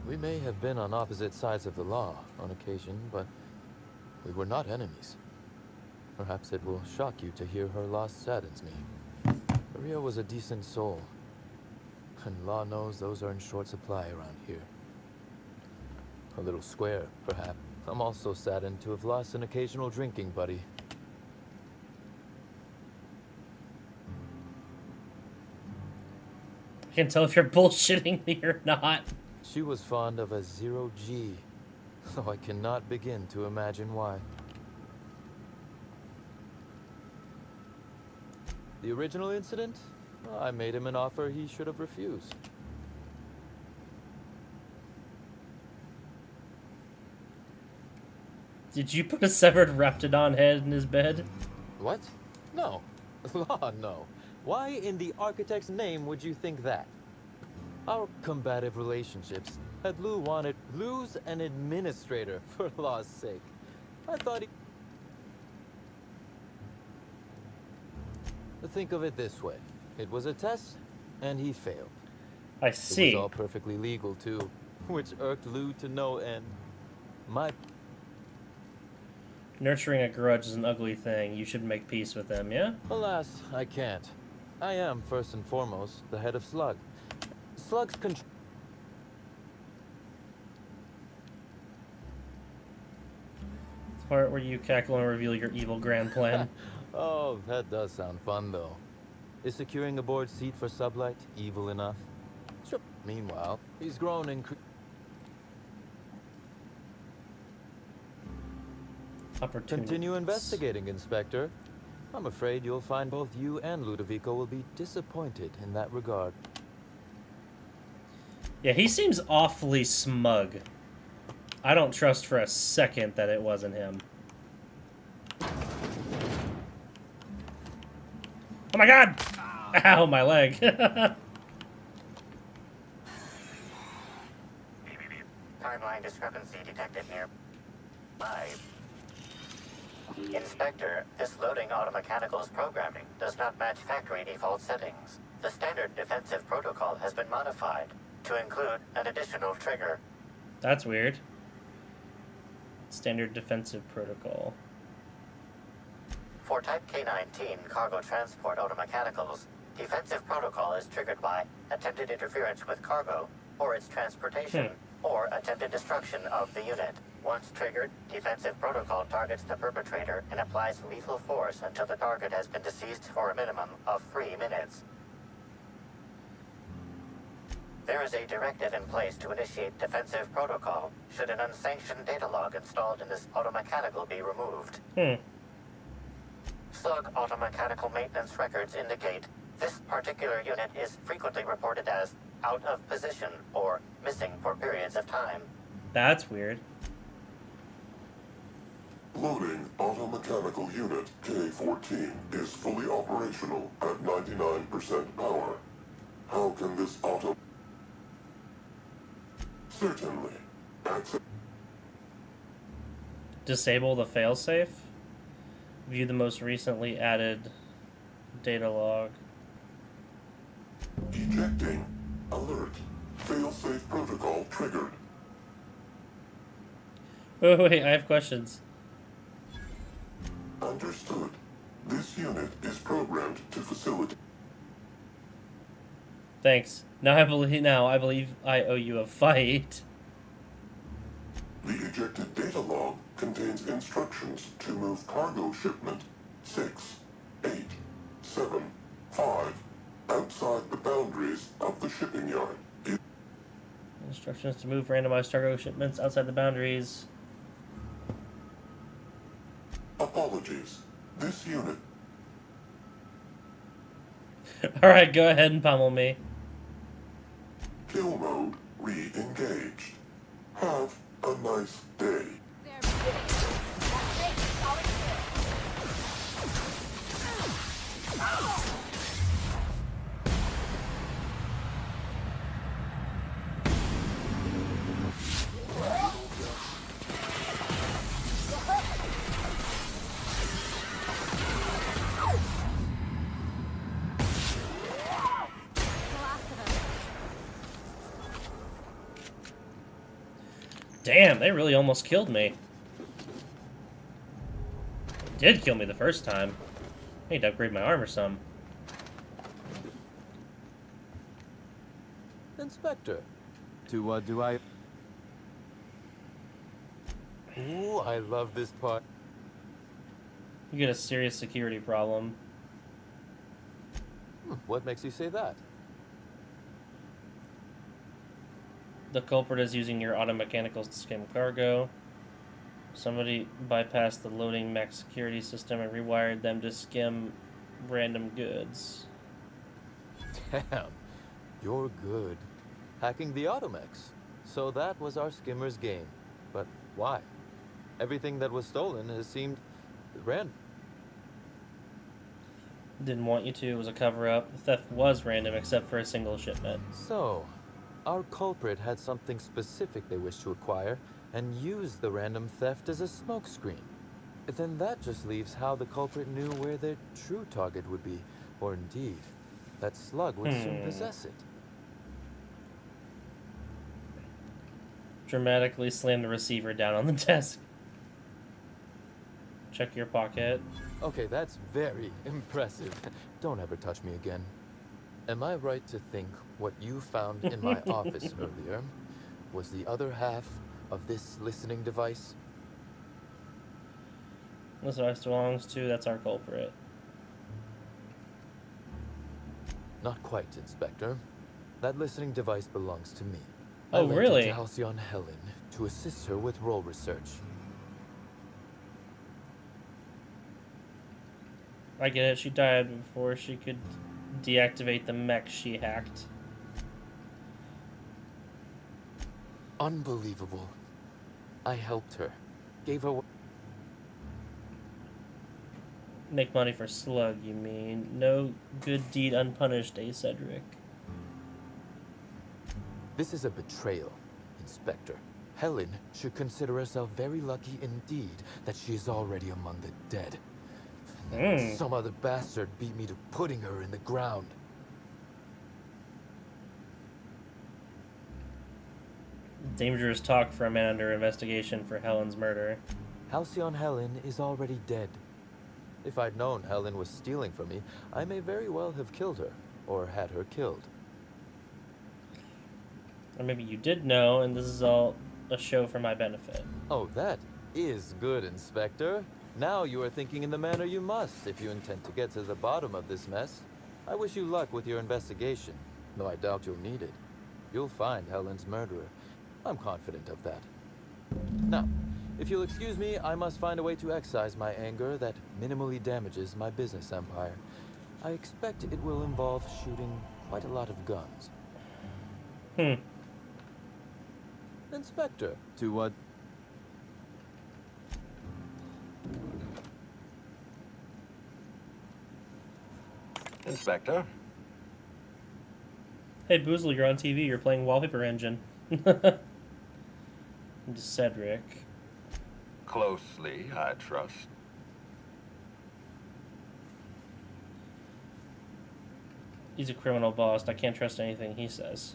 We may have been on opposite sides of the law on occasion, but we were not enemies. Perhaps it will shock you to hear her loss saddens me. Maria was a decent soul, and law knows those are in short supply around here. A little square, perhaps. I'm also saddened to have lost an occasional drinking buddy. I can't tell if you're bullshitting me or not. She was fond of a zero-G, though I cannot begin to imagine why. The original incident? Well, I made him an offer he should have refused. Did you put a severed Raptidon head in his bed? What? No. Law, no. Why in the architect's name would you think that? Our combative relationships had Lou wanted Lou's an administrator, for law's sake. I thought he... Think of it this way. It was a test, and he failed. I see. It was all perfectly legal, too, which irked Lou to no end. My... Nurturing a grudge is an ugly thing. You should make peace with them, yeah? Alas, I can't. I am, first and foremost, the head of Slug. Slug's control... Part where you cackle and reveal your evil grand plan. Oh, that does sound fun, though. Is securing a board seat for Sublight evil enough? Sure. Meanwhile, he's grown in... Continue investigating, Inspector. I'm afraid you'll find both you and Ludovico will be disappointed in that regard. Yeah, he seems awfully smug. I don't trust for a second that it wasn't him. Oh my god! Ow, my leg. Timeline discrepancy detected near. 5. Inspector, this loading automechanical's programming does not match factory default settings. The standard defensive protocol has been modified to include an additional trigger. That's weird. Standard defensive protocol. For Type K-19 cargo transport automechanicals, defensive protocol is triggered by attempted interference with cargo, or its transportation, or attempted destruction of the unit. Once triggered, defensive protocol targets the perpetrator and applies lethal force until the target has been deceased for a minimum of 3 minutes. There is a directive in place to initiate defensive protocol should an unsanctioned data log installed in this automechanical be removed. Slug automechanical maintenance records indicate this particular unit is frequently reported as out of position or missing for periods of time. That's weird. Loading automechanical unit K-14 is fully operational at 99% power. How can this auto... Certainly. Access... Disable the failsafe. View the most recently added data log. Ejecting. Alert. Failsafe protocol triggered. Wait, I have questions. Understood. This unit is programmed to facilitate... Thanks. Now I believe I owe you a fight. The ejected data log contains instructions to move cargo shipment 6, 8, 7, 5 outside the boundaries of the shipping yard. Instructions to move randomized cargo shipments outside the boundaries. Apologies. This unit... Alright, go ahead and pummel me. Kill mode re-engaged. Have a nice day. Damn, they really almost killed me. They did kill me the first time. I need to upgrade my armor some. Inspector, to what do I... Ooh, I love this part. You get a serious security problem. What makes you say that? The culprit is using your automechanical to skim cargo. Somebody bypassed the loading mech security system and rewired them to skim random goods. Damn, you're good. Hacking the automechs. So that was our skimmer's game. But why? Everything that was stolen has seemed random. Didn't want you to. It was a cover-up. The theft was random except for a single shipment. So, our culprit had something specific they wished to acquire and used the random theft as a smokescreen. Then that just leaves how the culprit knew where their true target would be, or indeed, that Slug would soon possess it. Dramatically slam the receiver down on the desk. Check your pocket. Okay, that's very impressive. Don't ever touch me again. Am I right to think what you found in my office earlier was the other half of this listening device? This device belongs to, that's our culprit. Not quite, Inspector. That listening device belongs to me. Oh, I lent really? it to Halcyon Helen to assist her with role research. I get it, she died before she could deactivate the mech she hacked. Unbelievable. I helped her. Gave her... Make money for Slug, you mean? No good deed unpunished, eh, Cedric? This is a betrayal, Inspector. Helen should consider herself very lucky indeed that she is already among the dead. Some other bastard beat me to putting her in the ground. Dangerous talk for a man under investigation for Helen's murder. Halcyon Helen is already dead. If I'd known Helen was stealing from me, I may very well have killed her, or had her killed. Or maybe you did know, and this is all a show for my benefit. Oh, that is good, Inspector. Now you are thinking in the manner you must if you intend to get to the bottom of this mess. I wish you luck with your investigation, though I doubt you'll need it. you'll find Helen's murderer. I'm confident of that. Now, if you'll excuse me, I must find a way to excise my anger that minimally damages my business empire. I expect it will involve shooting quite a lot of guns. Inspector, to what? Inspector? Hey, Boozle, you're on TV. You're playing Wallpaper Engine. Cedric. Closely, I trust. He's a criminal boss. I can't trust anything he says.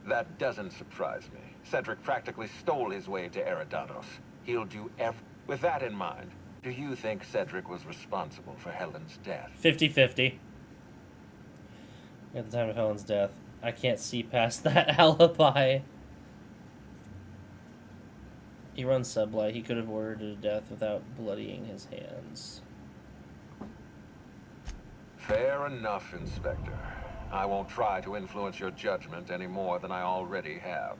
That doesn't surprise me. Cedric practically stole his way to Eridanos. He'll do With that in mind, do you think Cedric was responsible for Helen's death? 50-50. At the time of Helen's death. I can't see past that alibi. He runs Sublight. He could have ordered a death without bloodying his hands. Fair enough, Inspector. I won't try to influence your judgment any more than I already have.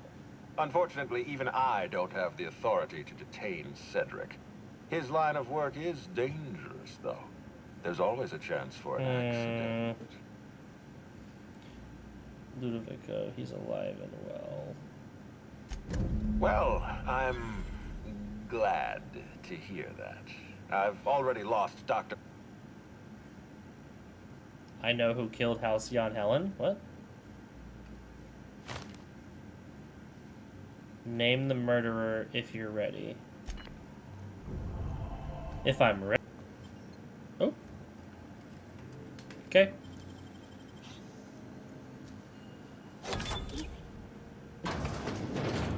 Unfortunately, even I don't have the authority to detain Cedric. His line of work is dangerous, though. There's always a chance for an accident. Ludovico, he's alive and well. Well, I'm glad to hear that. I've already lost Dr. I know who killed Halcyon Helen. What? Name the murderer if you're ready. If I'm ready. Oh. Okay.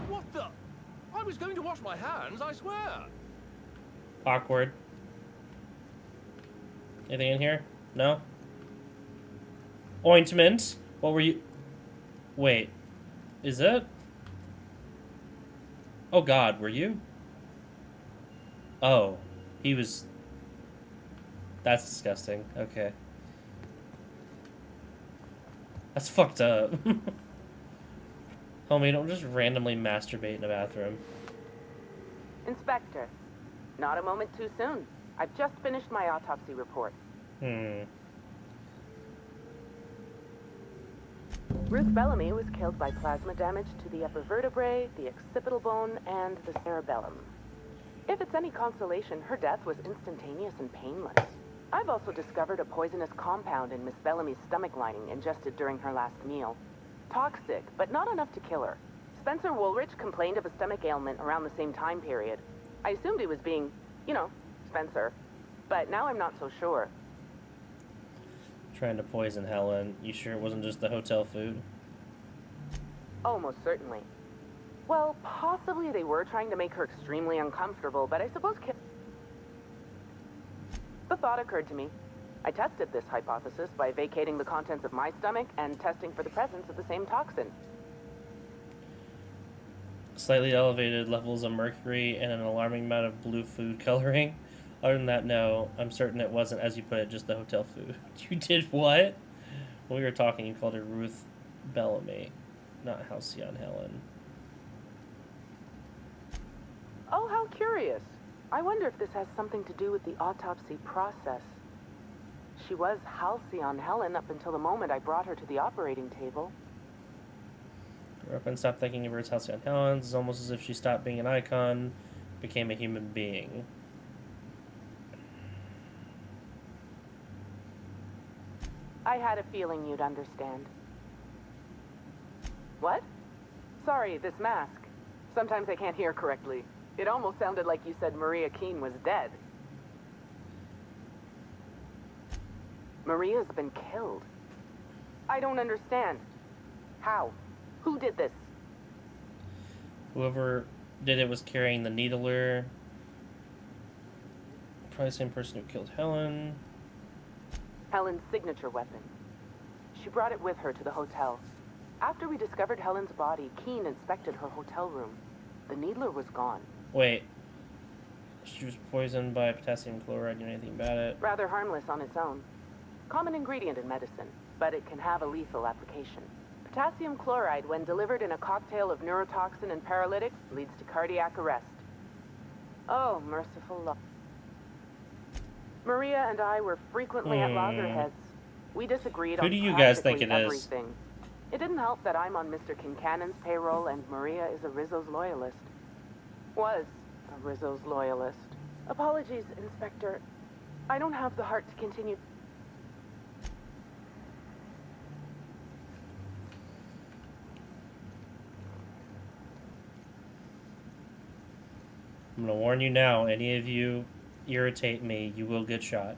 What the? I was going to wash my hands, I swear. Awkward. Anything in here? No? Ointment? What were you... Wait. Is it? Oh god, were you? Oh. He was... That's disgusting. Okay. That's fucked up. Homie, don't just randomly masturbate in a bathroom. Inspector, not a moment too soon. I've just finished my autopsy report. Ruth Bellamy was killed by plasma damage to the upper vertebrae, the occipital bone, and the cerebellum. If it's any consolation, her death was instantaneous and painless. I've also discovered a poisonous compound in Miss Bellamy's stomach lining ingested during her last meal. Toxic, but not enough to kill her. Spencer Woolrich complained of a stomach ailment around the same time period. I assumed he was being, you know, Spencer. But now I'm not so sure. Trying to poison Helen. You sure it wasn't just the hotel food? Almost certainly. Well, possibly they were trying to make her extremely uncomfortable, but I suppose the thought occurred to me. I tested this hypothesis by vacating the contents of my stomach and testing for the presence of the same toxin. Slightly elevated levels of mercury and an alarming amount of blue food coloring. Other than that, no. I'm certain it wasn't, as you put it, just the hotel food. You did what? When we were talking, you called her Ruth Bellamy, not Halcyon Helen. Oh, how curious. I wonder if this has something to do with the autopsy process. She was Halcyon Helen up until the moment I brought her to the operating table. Grew up and stopped thinking of her as Halcyon Helen. It's almost as if she stopped being an icon, became a human being. I had a feeling you'd understand. What? Sorry, this mask. Sometimes I can't hear correctly. It almost sounded like you said Maria Keene was dead. Maria's been killed. I don't understand. How? Who did this? Whoever did it was carrying the needler. Probably the same person who killed Helen. Helen's signature weapon. She brought it with her to the hotel. After we discovered Helen's body, Keene inspected her hotel room. The needler was gone. Wait. She was poisoned by potassium chloride. You know anything about it? Rather harmless on its own. Common ingredient in medicine, but it can have a lethal application. Potassium chloride, when delivered in a cocktail of neurotoxin and paralytic, leads to cardiac arrest. Oh, merciful Lord. Maria and I were frequently at loggerheads. We disagreed on Who do you guys think practically it is? everything. It didn't help that I'm on Mr. Kincannon's payroll and Maria is a Rizzo's loyalist. Was a Rizzo's loyalist. Apologies, Inspector. I don't have the heart to continue. I'm gonna warn you now, any of you irritate me, you will get shot.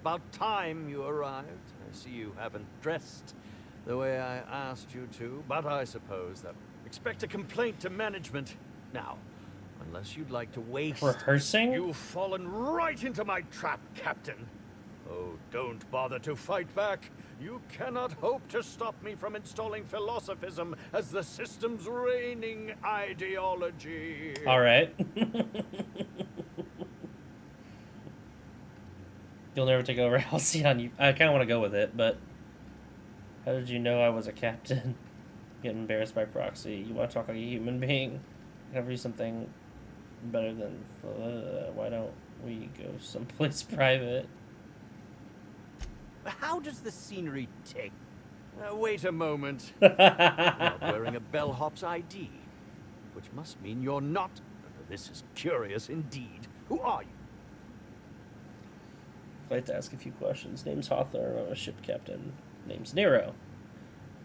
About time you arrived. I see you haven't dressed the way I asked you to, but I suppose that expect a complaint to management. Now, unless you'd like to waste... Rehearsing? You've fallen right into my trap, Captain. Oh, don't bother to fight back. You cannot hope to stop me from installing philosophism as the system's reigning ideology. All right. You'll never take over Halcyon. I kind of want to go with it, but how did you know I was a captain? Get embarrassed by proxy. You want to talk like a human being? Have you something better than... why don't we go someplace private? How does the scenery take? Wait a moment. You're not wearing a bellhop's ID, which must mean you're not... This is curious indeed. Who are you? I'd like to ask a few questions. Name's Hawthorne. I'm a ship captain. Name's Nero.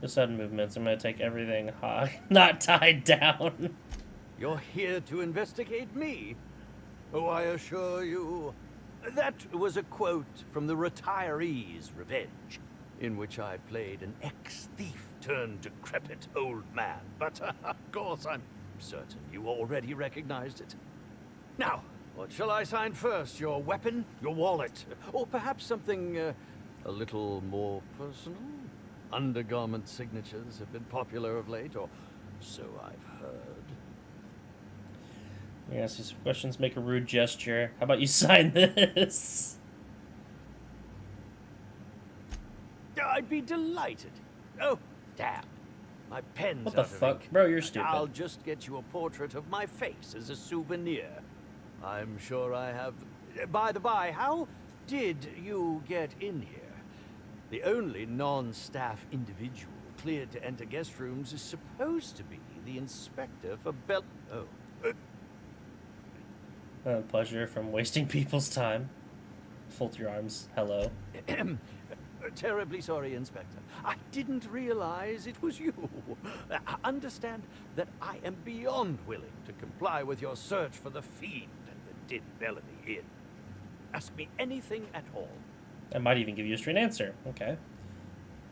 No sudden movements. I'm going to take everything high, not tied down. You're here to investigate me. Oh, I assure you... That was a quote from The Retiree's Revenge, in which I played an ex-thief turned decrepit old man. But, of course, I'm certain you already recognized it. Now, what shall I sign first? Your weapon? Your wallet? Or perhaps something a little more personal? Undergarment signatures have been popular of late, or so I've heard. Let me ask you some questions. Make a rude gesture. How about you sign this? I'd be delighted. Oh, damn. My pen's What the out of fuck? ink. Bro, you're stupid. I'll just get you a portrait of my face as a souvenir. I'm sure I have... By the by, how did you get in here? The only non-staff individual cleared to enter guest rooms is supposed to be the inspector for Bell... Oh. Pleasure from wasting people's time. Fold your arms. Hello. Terribly sorry, Inspector. I didn't realize it was you. Understand that I am beyond willing to comply with your search for the fiend that did Bellamy in. Ask me anything at all. I might even give you a straight answer. Okay.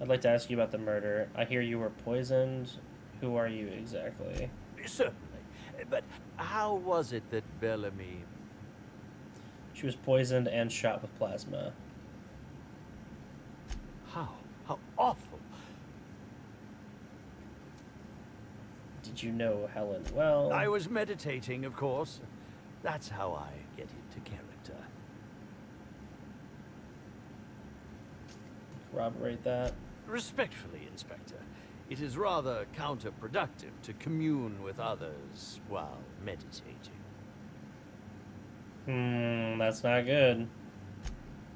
I'd like to ask you about the murder. I hear you were poisoned. Who are you exactly? Certainly. But how was it that Bellamy... She was poisoned and shot with plasma. How? How awful. Did you know Helen well? I was meditating, of course. That's how I get into character. Corroborate that. Respectfully, Inspector, it is rather counterproductive to commune with others while meditating. That's not good.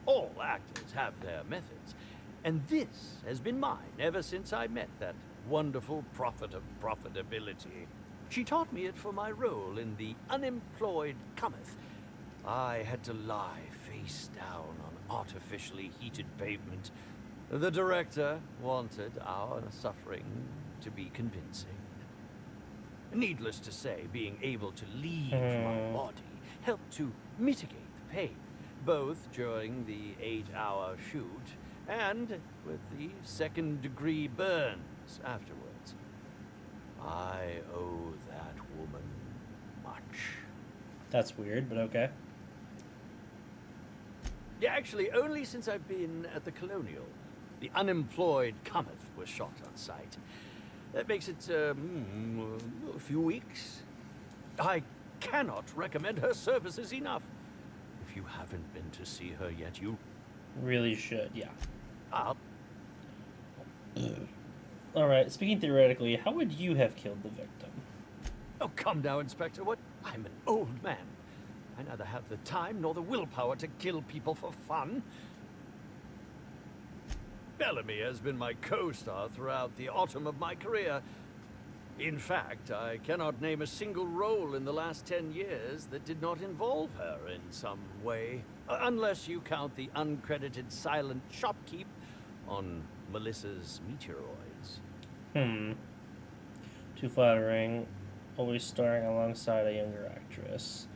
All actors have their methods, and this has been mine ever since I met that wonderful prophet of profitability. She taught me it for my role in The Unemployed Cometh. I had to lie face down on artificially heated pavement. The director wanted our suffering to be convincing. Needless to say, being able to leave my body helped to mitigate the pain, both during the 8-hour shoot and with the second-degree burns afterwards. I owe that woman much. That's weird, but okay. Yeah, actually, only since I've been at the Colonial. The Unemployed Cometh was shot on site. That makes it, a few weeks. I cannot recommend her services enough. If if you haven't been to see her yet, you Really should, yeah. I'll... Alright, speaking theoretically, how would you have killed the victim? Oh, come now, Inspector. What? I'm an old man. I neither have the time nor the willpower to kill people for fun. Bellamy has been my co-star throughout the autumn of my career. In fact, I cannot name a single role in the last 10 years that did not involve her in some way. Unless you count the uncredited silent shopkeep on Melissa's Meteoroids. Too flattering. Always starring alongside a younger actress.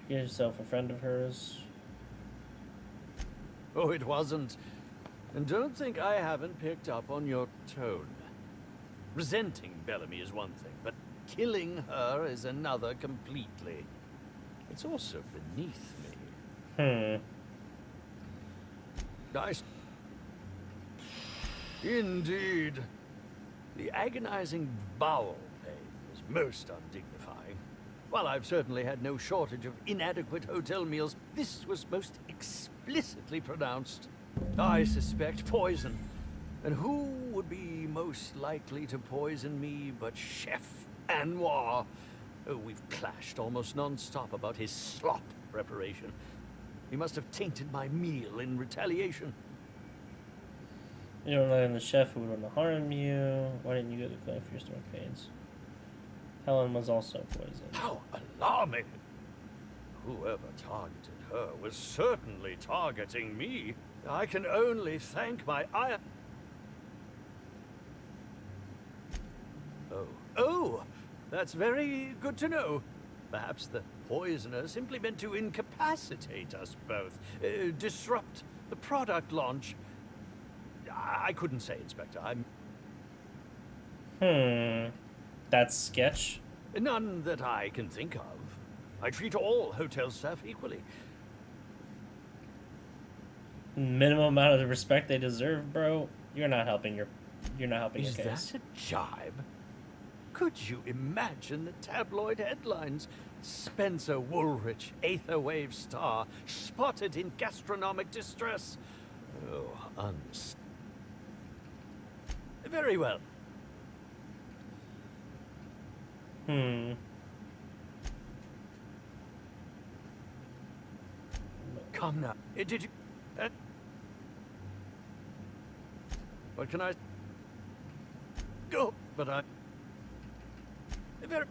Get yourself a friend of hers. Oh, it wasn't. And don't think I haven't picked up on your tone. Resenting Bellamy is one thing, but killing her is another completely. It's also beneath me. Indeed. The agonizing bowel pain is most undignifying. While I've certainly had no shortage of inadequate hotel meals, this was most explicitly pronounced. I suspect poison. And who would be most likely to poison me but Chef Anwar? Oh, we've clashed almost non-stop about his slop preparation. He must have tainted my meal in retaliation. You don't let in the chef who would want to harm you. Why didn't you go to the clinic for your stomach pains? Helen was also poisoned. How alarming! Whoever targeted her was certainly targeting me. I can only thank my iron... Oh, that's very good to know. Perhaps the poisoner simply meant to incapacitate us both, disrupt the product launch. I couldn't say, Inspector. That's sketch? None that I can think of. I treat all hotel staff equally. Minimum amount of the respect they deserve, bro. You're not helping your Is case. that a jibe? Could you imagine the tabloid headlines? Spencer Woolrich, Aether Wave star, spotted in gastronomic distress. Oh, very well. Come now. Did you... what can I... Go, but I... Very...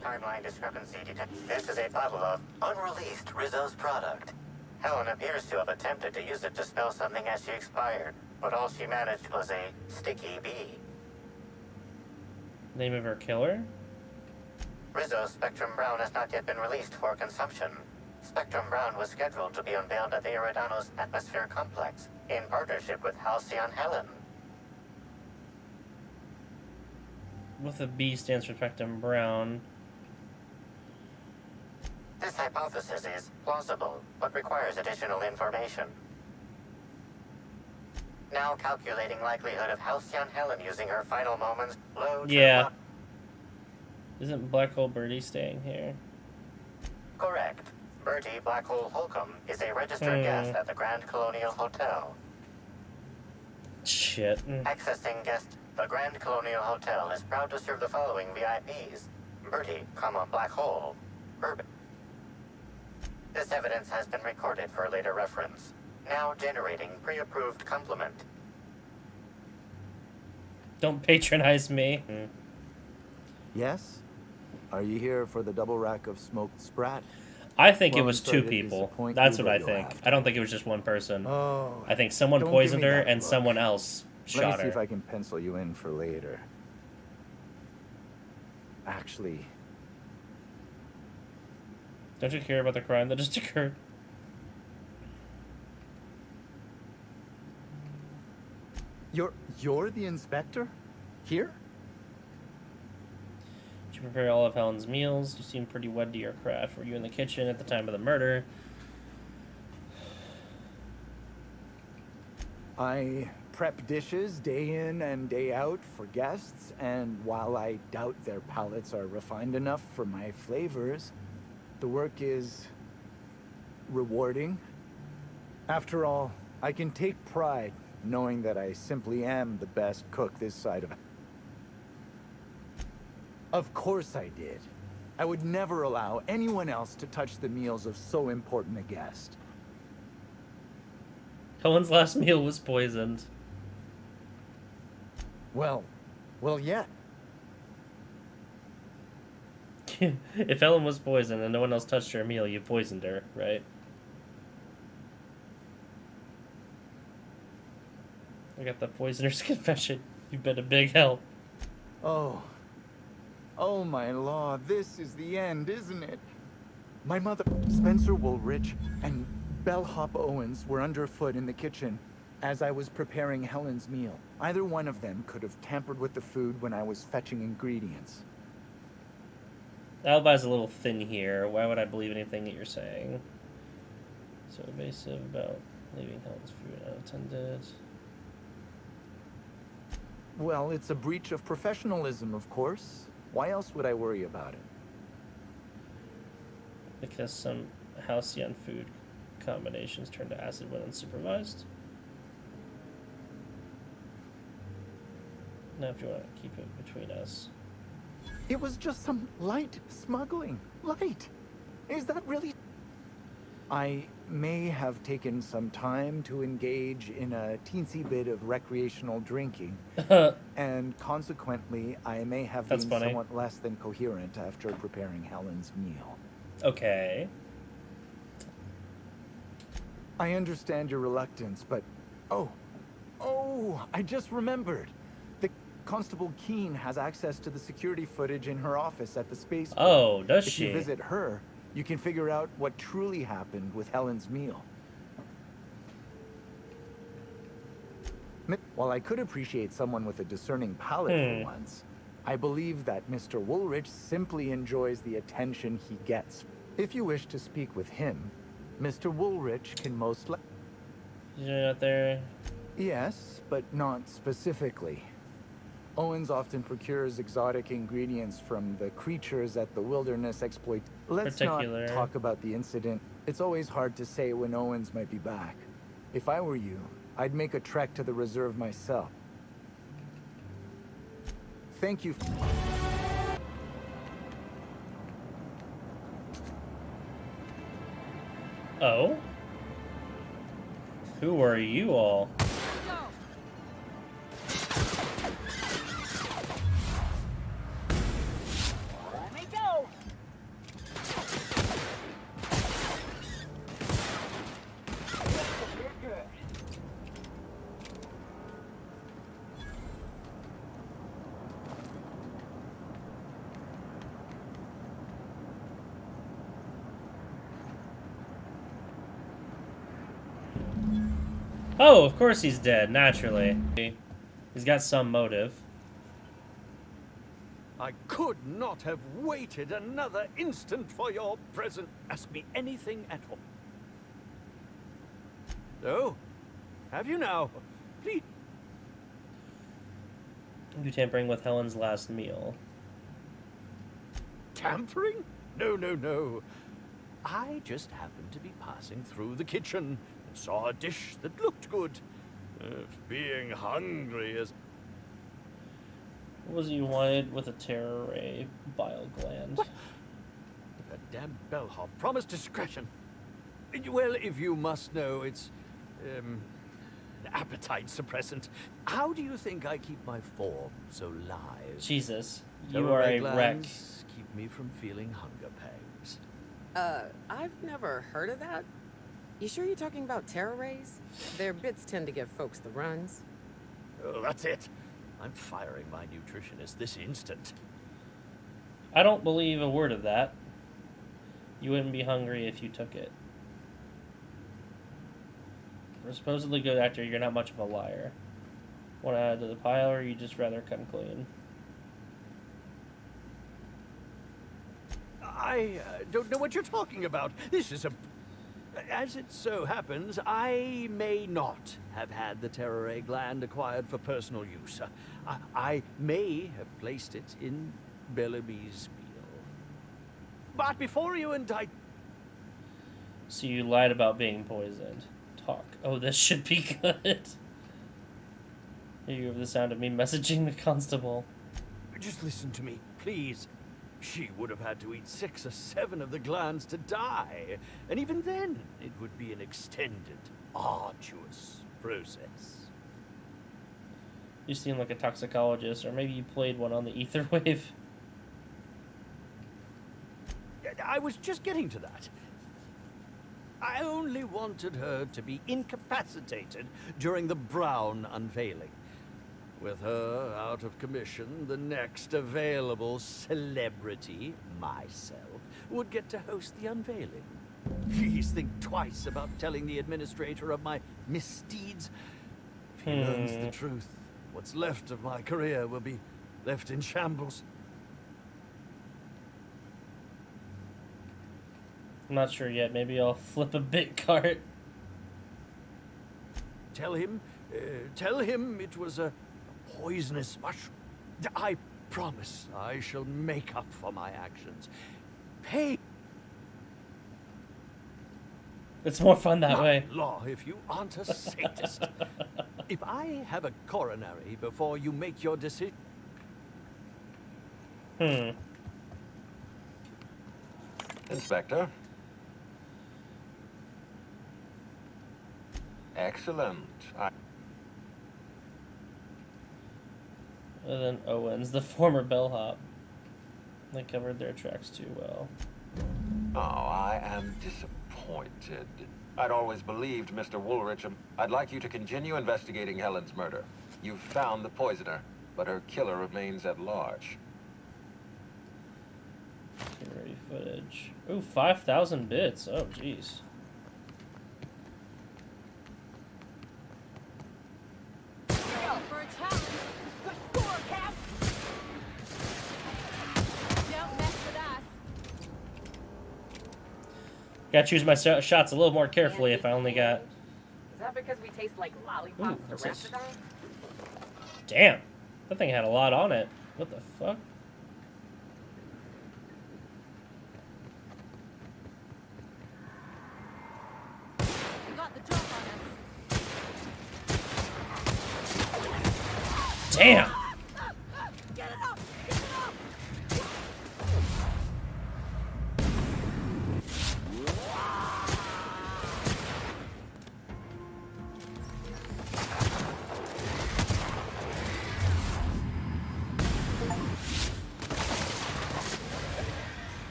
Timeline discrepancy detected. This is a bottle of unreleased Rizzo's product. Helen appears to have attempted to use it to spell something as she expired, but all she managed was a sticky bee. Name of her killer? Rizzo's Spectrum Brown has not yet been released for consumption. Spectrum Brown was scheduled to be unveiled at the Eridanos Atmosphere Complex in partnership with Halcyon Helen. With a B stands for Spectrum Brown. This hypothesis is plausible, but requires additional information. Now calculating likelihood of Halcyon Helen using her final moments. Load. Yeah. Isn't Black Hole Birdie staying here? Correct. Bertie Black Hole Holcomb is a registered guest at the Grand Colonial Hotel. Shit. Accessing guest, the Grand Colonial Hotel is proud to serve the following VIPs. Bertie, Black Hole, Urban. This evidence has been recorded for later reference. Now generating pre-approved compliment. Don't patronize me. Yes? Are you here for the double rack of smoked sprat? I think it Well, was I'm sorry two to people. disappoint That's you, what I but you'll think. have I don't think it was just one person. Oh, I think someone don't poisoned give me her that and look. someone else Let me shot see if her. I can pencil you in for later. Actually, Don't you care about the crime that just occurred? you're the inspector? Here? Did you prepare all of Helen's meals? You seem pretty wed to your craft. Were you in the kitchen at the time of the murder? I prep dishes day in and day out for guests, and while I doubt their palates are refined enough for my flavors, the work is rewarding. After all, I can take pride knowing that I simply am the best cook this side of it. Of course I did. I would never allow anyone else to touch the meals of so important a guest. Helen's last meal was poisoned. Well, yeah. If Helen was poisoned and no one else touched her meal, you poisoned her, right? I got the poisoner's confession. You've been a big help. Oh my law, this is the end, isn't it? My mother, Spencer Woolrich, and Bellhop Owens were underfoot in the kitchen as I was preparing Helen's meal. Either one of them could have tampered with the food when I was fetching ingredients. The alibi's a little thin here. Why would I believe anything that you're saying? So evasive about leaving Helen's food unattended. Well, it's a breach of professionalism, of course. Why else would I worry about it? Because some Halcyon food combinations turn to acid when unsupervised. Now if you want to keep it between us. It was just some light smuggling. Light. Is that really... I may have taken some time to engage in a teensy bit of recreational drinking. And consequently, I may have been somewhat less than coherent after preparing Helen's meal. Okay. I understand your reluctance, but... Oh, I just remembered. The Constable Keene has access to the security footage in her office at the spaceport. Oh, does she? If you visit her, you can figure out what truly happened with Helen's meal. While I could appreciate someone with a discerning palate for once, I believe that Mr. Woolrich simply enjoys the attention he gets. If you wish to speak with him, Mr. Woolrich can most likely... You're not there? Yes, but not specifically. Owens often procures exotic ingredients from the creatures at the wilderness exploit. Let's not talk about the incident. It's always hard to say when Owens might be back. If I were you, I'd make a trek to the reserve myself. Thank you. Oh? Who are you all? Oh, of course he's dead, naturally. He's got some motive. I could not have waited another instant for your present. Ask me anything at all. Oh, have you now? Please. You tampering with Helen's last meal. Tampering? No. I just happened to be passing through the kitchen and saw a dish that looked good. If being hungry is... What was it you wanted with a terror ray bile gland? What? That damn bellhop promised discretion. Well, if you must know, it's an appetite suppressant. How do you think I keep my form so live? Jesus, you are a wreck. Keep me from feeling hunger pangs. I've never heard of that. You sure you're talking about terror rays? Their bits tend to give folks the runs. Oh, that's it. I'm firing my nutritionist this instant. I don't believe a word of that. You wouldn't be hungry if you took it. We're supposedly good actor, you're not much of a liar. Want to add to the pile, or you just rather come clean? I don't know what you're talking about. This is a... As it so happens, I may not have had the terror gland acquired for personal use. I may have placed it in Bellamy's meal. But before you indict... So you lied about being poisoned. Talk. Oh, this should be good. You have the sound of me messaging the constable. Just listen to me, please. She would have had to eat 6 or 7 of the glands to die. And even then, it would be an extended, arduous process. You seem like a toxicologist, or maybe you played one on the ether wave. I was just getting to that. I only wanted her to be incapacitated during the Brown unveiling. With her out of commission, the next available celebrity, myself, would get to host the unveiling. Please think twice about telling the administrator of my misdeeds. If he learns the truth, what's left of my career will be left in shambles. I'm not sure yet. Maybe I'll flip a bit cart. Tell him it was a poisonous mushroom. I promise I shall make up for my actions. Pay. It's more fun that way. Law, if you aren't a sadist. If I have a coronary before you make your decision. Inspector. Excellent. And then Owens, the former bellhop. They covered their tracks too well. Oh, I am disappointed. I'd always believed Mr. Woolrich. I'd like you to continue investigating Helen's murder. You've found the poisoner, but her killer remains at large. Security footage. Ooh, 5,000 bits. Oh, jeez. Gotta choose my shots a little more carefully if I only got... Is that because we taste like lollipops Ooh, to Rapidon? Damn! That thing had a lot on it. What the fuck? You got the drop on us. Damn! Get it up! Get it up!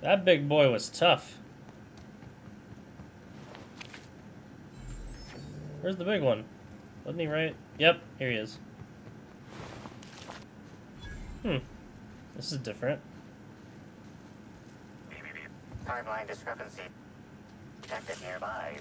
That big boy was tough. Where's the big one? Wasn't he right? Yep, here he is. This is different. Timeline discrepancy detected nearby.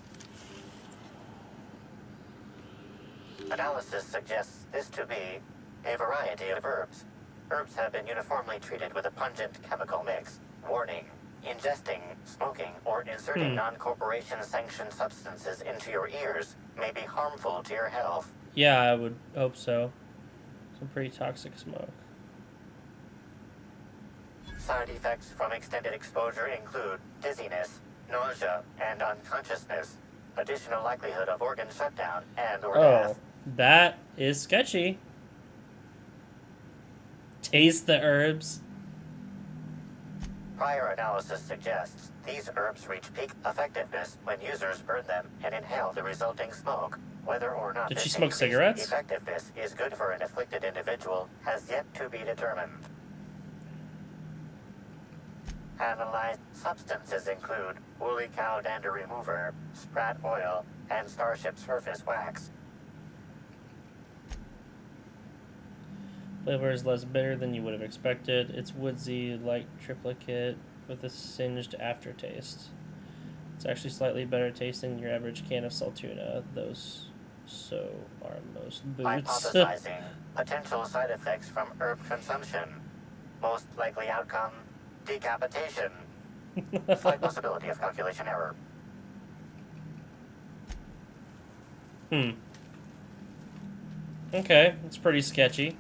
Analysis suggests this to be a variety of herbs. Herbs have been uniformly treated with a pungent chemical mix. Warning: ingesting, smoking, or inserting non-corporation sanctioned substances into your ears may be harmful to your health. Yeah, I would hope so. Some pretty toxic smoke. Side effects from extended exposure include dizziness, nausea, and unconsciousness. Additional likelihood of organ shutdown and/or death. That is sketchy. Taste the herbs. Prior analysis suggests these herbs reach peak effectiveness when users burn them and inhale the resulting smoke. Whether or not Did she this smoke increased cigarettes? effectiveness is good for an afflicted individual has yet to be determined. Analyzed substances include woolly cow dander remover, sprat oil, and starship surface wax. Flavor is less bitter than you would have expected. It's woodsy, light triplicate with a singed aftertaste. It's actually slightly better tasting than your average can of Saltuna. Those so are most boots. Hypothesizing potential side effects from herb consumption. Most likely outcome, decapitation. Slight possibility of calculation error. Okay, it's pretty sketchy.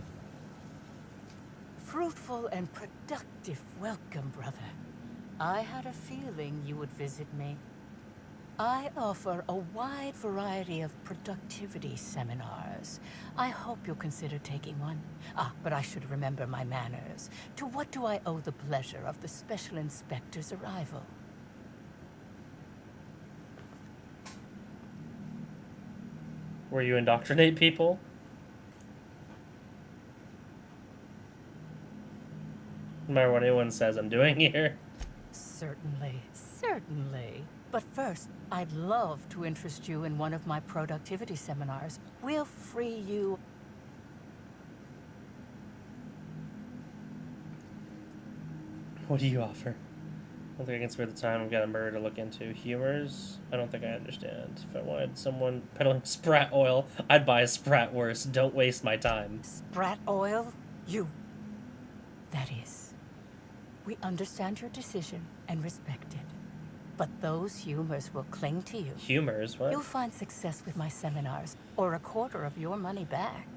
Fruitful and productive welcome, brother. I had a feeling you would visit me. I offer a wide variety of productivity seminars. I hope you'll consider taking one. But I should remember my manners. To what do I owe the pleasure of the Special Inspector's arrival? Where you indoctrinate people? No matter what anyone says I'm doing here. Certainly, certainly. But first, I'd love to interest you in one of my productivity seminars. We'll free you. What do you offer? I don't think I can spare the time. I've got a murder to look into. Humors? I don't think I understand. If I wanted someone peddling Sprat oil, I'd buy a Sprat worse. Don't waste my time. Sprat oil? You. That is. We understand your decision and respect it. But those humors will cling to you. Humors? What? You'll find success with my seminars, or a quarter of your money back.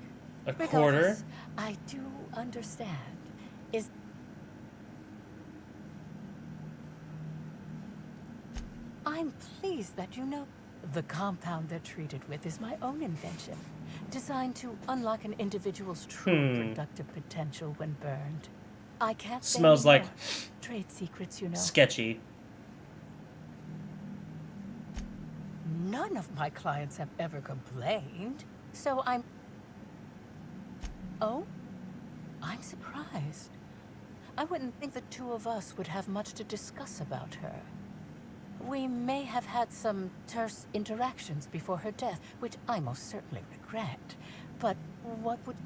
A quarter? Regardless, I do understand. I'm pleased that you know the compound they're treated with is my own invention, designed to unlock an individual's true productive potential when burned. I can't say Smells like trade secrets, you know. sketchy. None of my clients have ever complained, so Oh? I'm surprised. I wouldn't think the two of us would have much to discuss about her. We may have had some terse interactions before her death, which I most certainly regret. But what would...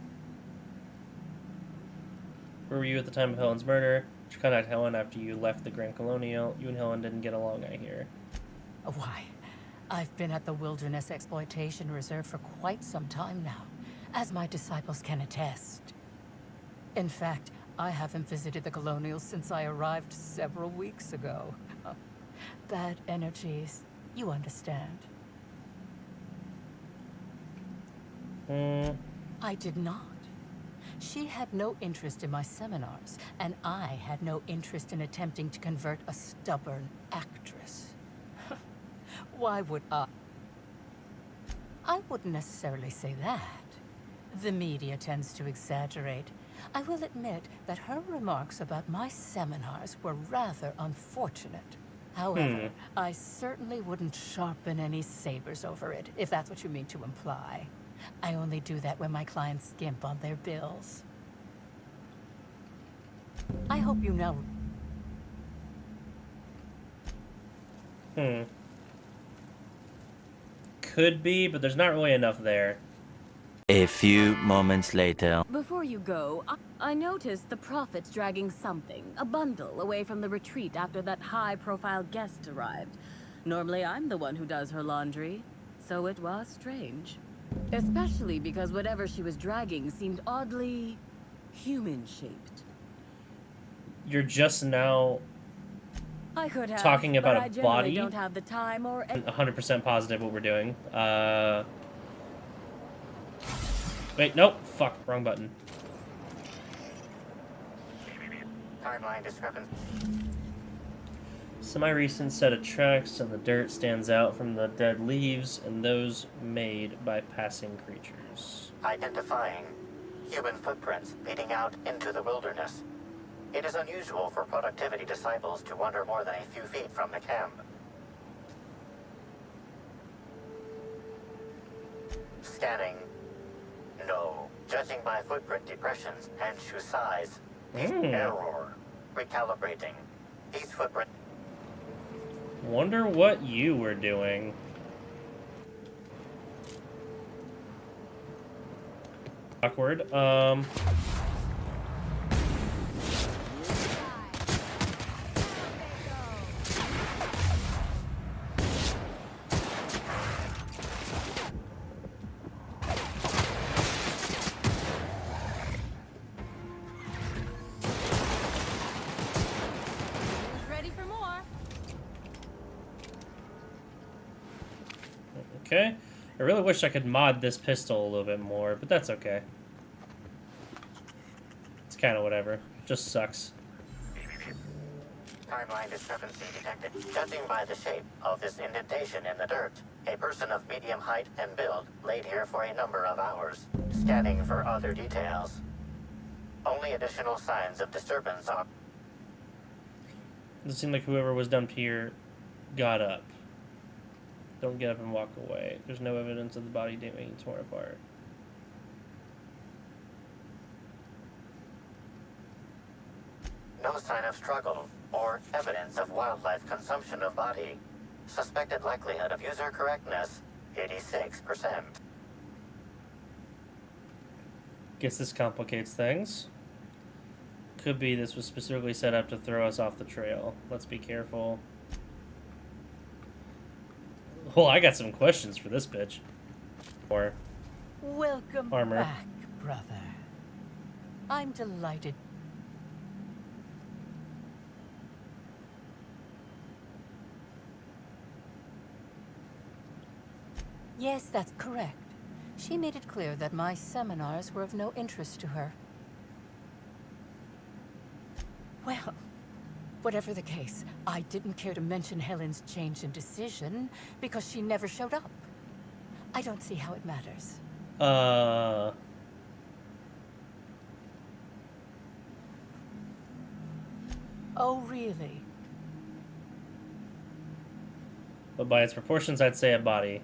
Where were you at the time of Helen's murder? Did you contact Helen after you left the Grand Colonial? You and Helen didn't get along, I hear. Why, I've been at the Wilderness Exploitation Reserve for quite some time now, as my disciples can attest. In fact, I haven't visited the Colonials since I arrived several weeks ago. Bad energies, you understand. I did not. She had no interest in my seminars, and I had no interest in attempting to convert a stubborn actress. Why would I? I wouldn't necessarily say that. The media tends to exaggerate. I will admit that her remarks about my seminars were rather unfortunate. However, I certainly wouldn't sharpen any sabers over it, if that's what you mean to imply. I only do that when my clients skimp on their bills. I hope you know. Could be, but there's not really enough there. A few moments later. Before you go, I noticed the Prophet's dragging something, a bundle, away from the retreat after that high-profile guest arrived. Normally I'm the one who does her laundry, so it was strange. Especially because whatever she was dragging seemed oddly human-shaped. You're just now I could have, talking about but I a generally body? don't have the time or 100% positive what we're doing. Wait, nope. Fuck, wrong button. Timeline discrepancy. Semi-recent set of tracks, and the dirt stands out from the dead leaves and those made by passing creatures. Identifying human footprints leading out into the wilderness. It is unusual for productivity disciples to wander more than a few feet from the camp. Scanning. No. Judging by footprint depressions and shoe size. Error. Recalibrating. These footprints. Wonder what you were doing. Awkward. Okay. I really wish I could mod this pistol a little bit more, but that's okay. It's kind of whatever. Just sucks. Timeline discrepancy detected. Judging by the shape of this indentation in the dirt, a person of medium height and build laid here for a number of hours. Scanning for other details. Only additional signs of disturbance are... It seemed like whoever was dumped here got up. Don't get up and walk away. There's no evidence of the body being torn apart. No sign of struggle or evidence of wildlife consumption of body. Suspected likelihood of user correctness, 86%. Guess this complicates things. Could be this was specifically set up to throw us off the trail. Let's be careful. Well, I got some questions for this bitch. Or Welcome armor. back, brother. I'm delighted. Yes, that's correct. She made it clear that my seminars were of no interest to her. Well, whatever the case, I didn't care to mention Helen's change in decision because she never showed up. I don't see how it matters. Oh, really? But by its proportions, I'd say a body.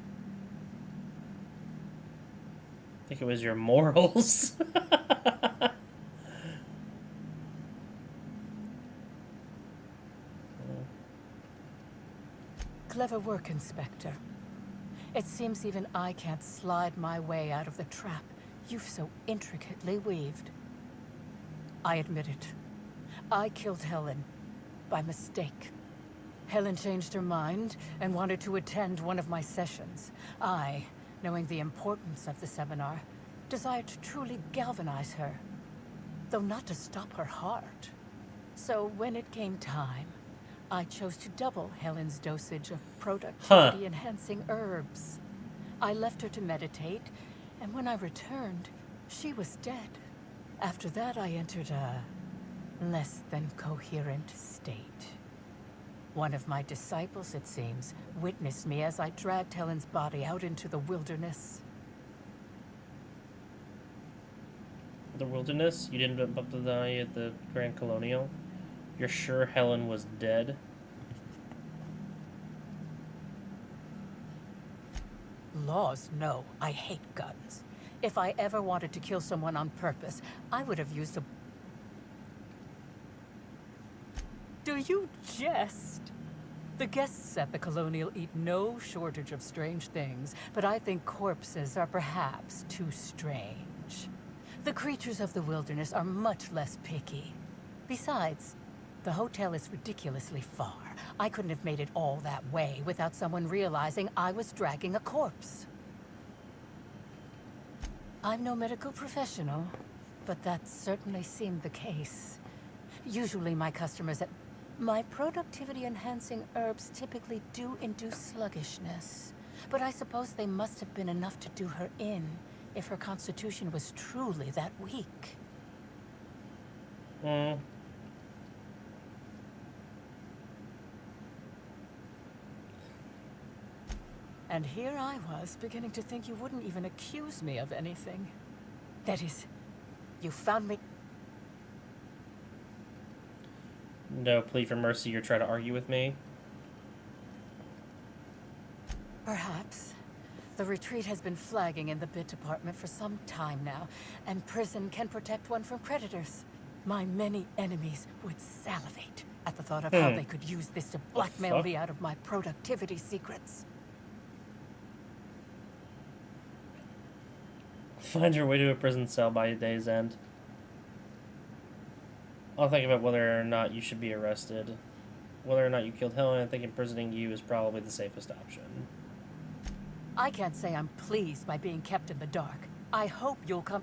I think it was your morals. Clever work, Inspector. It seems even I can't slide my way out of the trap you've so intricately weaved. I admit it. I killed Helen by mistake. Helen changed her mind and wanted to attend one of my sessions. I, knowing the importance of the seminar, desired to truly galvanize her, though not to stop her heart. So when it came time, I chose to double Helen's dosage of productivity-enhancing herbs. I left her to meditate, and when I returned, she was dead. After that, I entered a less than coherent state. One of my disciples, it seems, witnessed me as I dragged Helen's body out into the wilderness. The wilderness? You didn't bump up the eye at the Grand Colonial? You're sure Helen was dead? Laws, no. I hate guns. If I ever wanted to kill someone on purpose, I would have used a... Do you jest? The guests at the Colonial eat no shortage of strange things, but I think corpses are perhaps too strange. The creatures of the wilderness are much less picky. Besides, the hotel is ridiculously far. I couldn't have made it all that way without someone realizing I was dragging a corpse. I'm no medical professional, but that certainly seemed the case. Usually my customers at... My productivity-enhancing herbs typically do induce sluggishness, but I suppose they must have been enough to do her in if her constitution was truly that weak. And here I was, beginning to think you wouldn't even accuse me of anything. That is, you found me... No plea for mercy, you're trying to argue with me? Perhaps. The retreat has been flagging in the bit department for some time now, and prison can protect one from predators. My many enemies would salivate at the thought of how they could use this to blackmail me out of my productivity secrets. Find your way to a prison cell by your day's end. I'll think about whether or not you should be arrested. Whether or not you killed Helen, I think imprisoning you is probably the safest option. I can't say I'm pleased by being kept in the dark. I hope you'll come...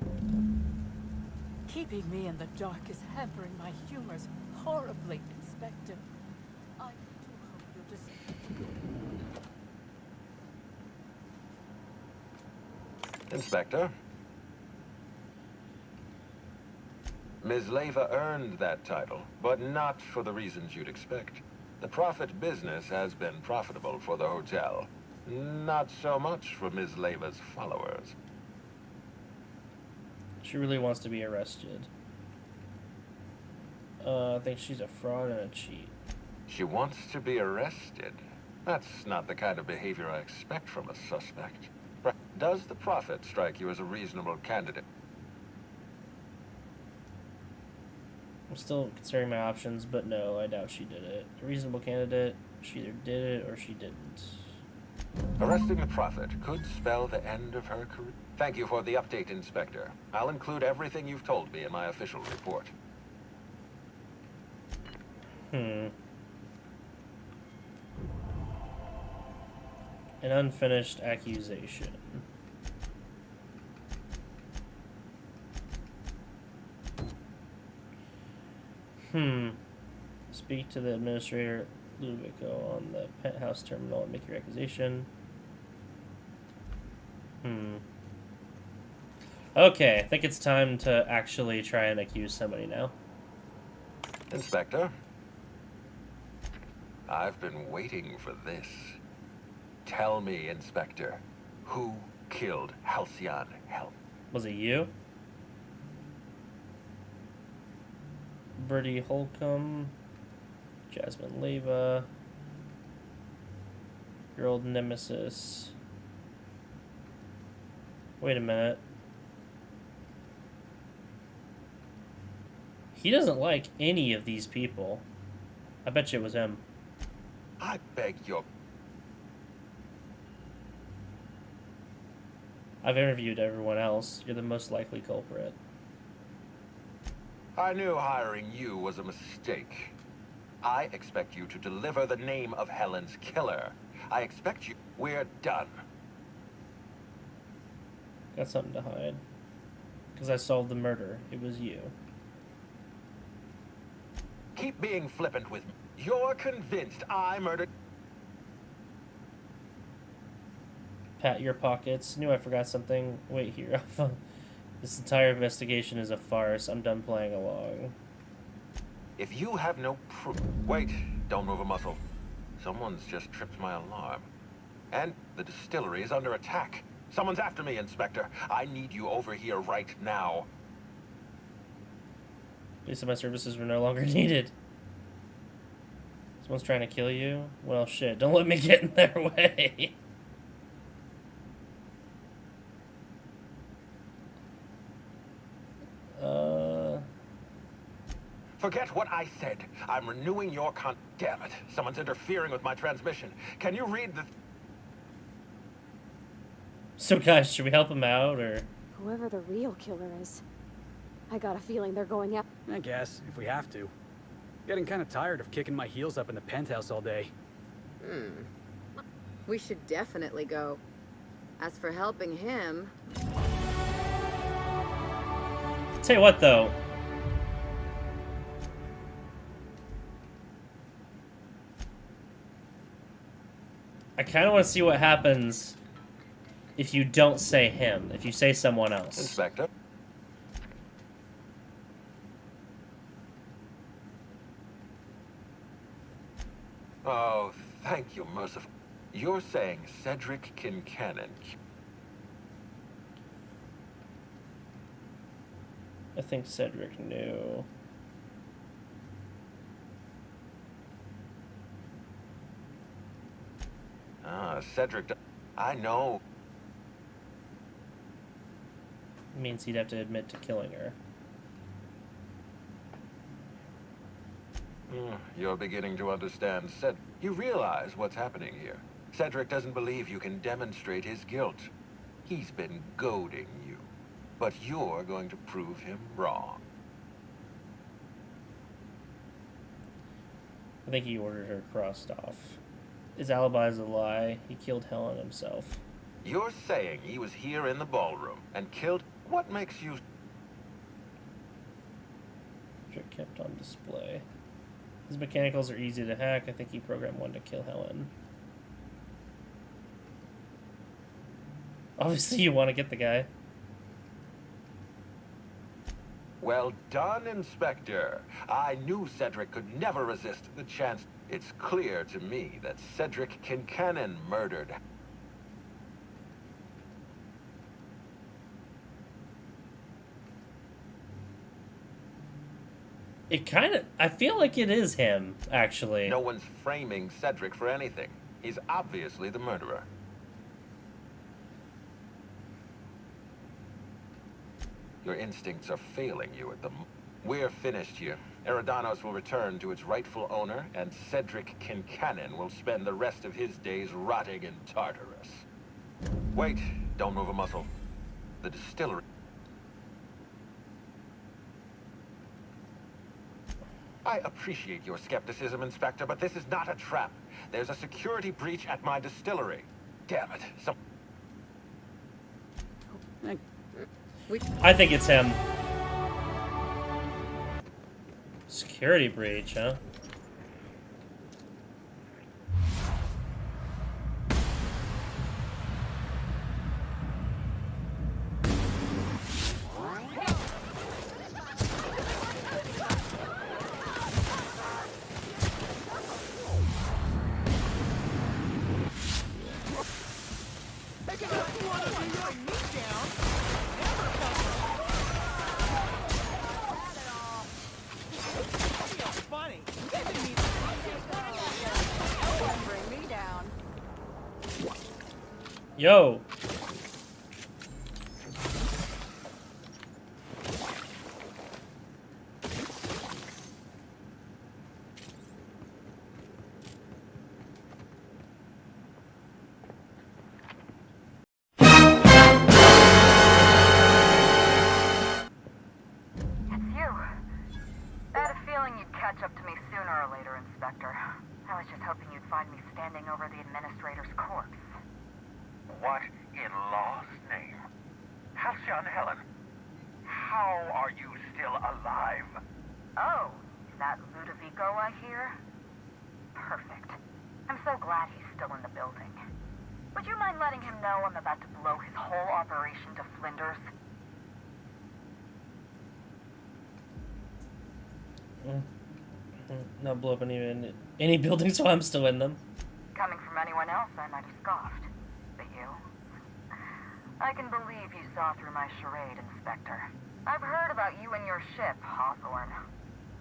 Keeping me in the dark is hampering my humors horribly, Inspector. I do hope you'll just... Inspector. Ms. Leva earned that title, but not for the reasons you'd expect. The profit business has been profitable for the hotel. Not so much for Ms. Leva's followers. She really wants to be arrested. I think she's a fraud and a cheat. She wants to be arrested. That's not the kind of behavior I expect from a suspect. Does the Prophet strike you as a reasonable candidate? I'm still considering my options, but no, I doubt she did it. A reasonable candidate, she either did it or she didn't. Arresting the Prophet could spell the end of her career. Thank you for the update, Inspector. I'll include everything you've told me in my official report. An unfinished accusation. Speak to the administrator, Ludovico, on the penthouse terminal and make your accusation. Okay, I think it's time to actually try and accuse somebody now. Inspector, I've been waiting for this. Tell me, Inspector, who killed Halcyon Helen? Was it you? Bertie Holcomb, Jasmine Leva, your old nemesis. Wait a minute. He doesn't like any of these people. I bet you it was him. I beg your... I've interviewed everyone else. You're the most likely culprit. I knew hiring you was a mistake. I expect you to deliver the name of Helen's killer. I expect you... We're done. Got something to hide. Because I solved the murder. It was you. Keep being flippant with me. You're convinced I murdered... Pat your pockets. Knew I forgot something. Wait here. This entire investigation is a farce. I'm done playing along. If you have no proof... Wait, don't move a muscle. Someone's just tripped my alarm. And the distillery is under attack. Someone's after me, Inspector. I need you over here right now. They said my services were no longer needed. Someone's trying to kill you? Well, shit. Don't let me get in their way. Forget what I said. I'm renewing your Damn it. Someone's interfering with my transmission. Can you read the... So, guys, should we help him out, or...? Whoever the real killer is, I got a feeling they're going up. I guess, if we have to. Getting kind of tired of kicking my heels up in the penthouse all day. We should definitely go. As for helping him... Tell you what, though. I kind of want to see what happens if you don't say him, if you say someone else. Inspector? Oh, thank you, merciful. You're saying Cedric Kincannon. I think Cedric knew. Cedric... I know. Means he'd have to admit to killing her. You're beginning to understand, You realize what's happening here. Cedric doesn't believe you can demonstrate his guilt. He's been goading you. But you're going to prove him wrong. I think he ordered her crossed off. His alibi is a lie. He killed Helen himself. You're saying he was here in the ballroom and killed... What makes you... Trick kept on display. His mechanicals are easy to hack. I think he programmed one to kill Helen. Obviously you want to get the guy. Well done, Inspector. I knew Cedric could never resist the chance. It's clear to me that Cedric Kincannon murdered. It kind of... I feel like it is him, actually. No one's framing Cedric for anything. He's obviously the murderer. Your instincts are failing you at the moment. We're finished here. Eridanos will return to its rightful owner, and Cedric Kincannon will spend the rest of his days rotting in Tartarus. Wait, don't move a muscle. The distillery... I appreciate your skepticism, Inspector, but this is not a trap. There's a security breach at my distillery. Damn it. I think it's him. Security breach, huh? Yo! Up to me sooner or later, Inspector. I was just hoping you'd find me standing over the administrator's corpse. What in law's name? Halcyon, Helen, how are you still alive? Oh, is that Ludovico I hear? Perfect. I'm so glad he's still in the building. Would you mind letting him know I'm about to blow his whole operation to flinders? Not blow up any buildings while I'm still in them. Coming from anyone else, I might have scoffed. But you? I can believe you saw through my charade, Inspector. I've heard about you and your ship, Hawthorne.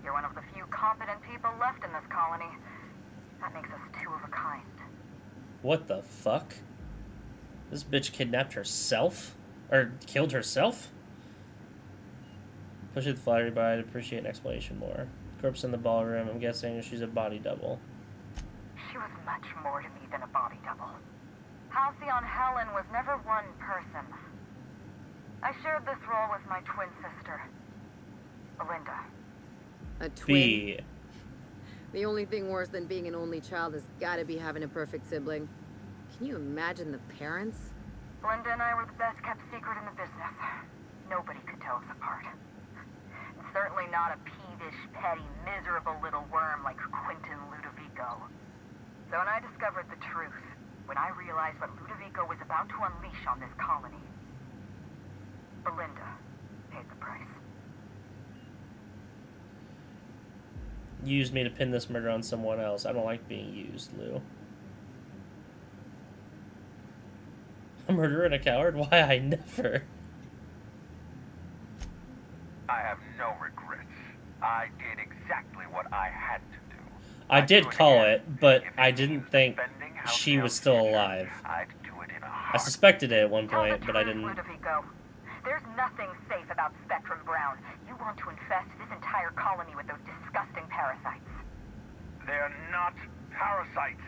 You're one of the few competent people left in this colony. That makes us two of a kind. What the fuck? This bitch kidnapped herself? Or killed herself? Push it the flyer by. I'd appreciate an explanation more. Corpse in the ballroom. I'm guessing she's a body double. She was much more to me than a body double. Halcyon Helen was never one person. I shared this role with my twin sister, Belinda. A twin? The only thing worse than being an only child has gotta be having a perfect sibling. Can you imagine the parents? Belinda and I were the best kept secret in the business. Nobody could tell us apart. And certainly not a peevish, petty, miserable little worm like Quentin Ludovico. So when I discovered the truth, when I realized what Ludovico was about to unleash on this colony, Belinda paid the price. Used me to pin this murder on someone else. I don't like being used, Lou. A murderer and a coward? Why, I never. I have no regrets. I did exactly what I had to do. I did call it, but I didn't think she was still alive. I suspected it at one point, but I didn't. Ludovico, there's nothing safe about Spectrum Brown. You want to infest this entire colony with those disgusting parasites. They're not parasites.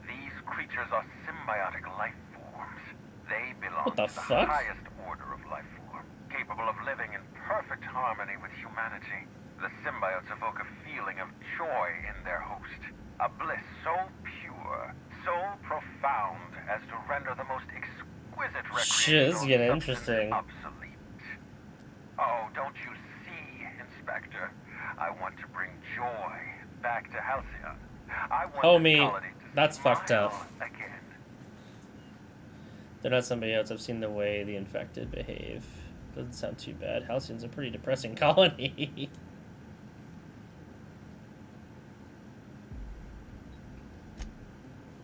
These creatures are symbiotic life forms. They belong What the to the fuck? highest order of life form, capable of living in perfect harmony with humanity. The symbiotes evoke a feeling of joy in their host, a bliss so pure, so profound as to render the most exquisite Shit, this is getting recreational interesting. obsolete. Oh, don't you see, Inspector? I want to bring joy back to Halcyon. I want the Homie, colony to that's fucked up. smile again. They're not somebody else. I've seen the way the infected behave. Doesn't sound too bad. Halcyon's a pretty depressing colony.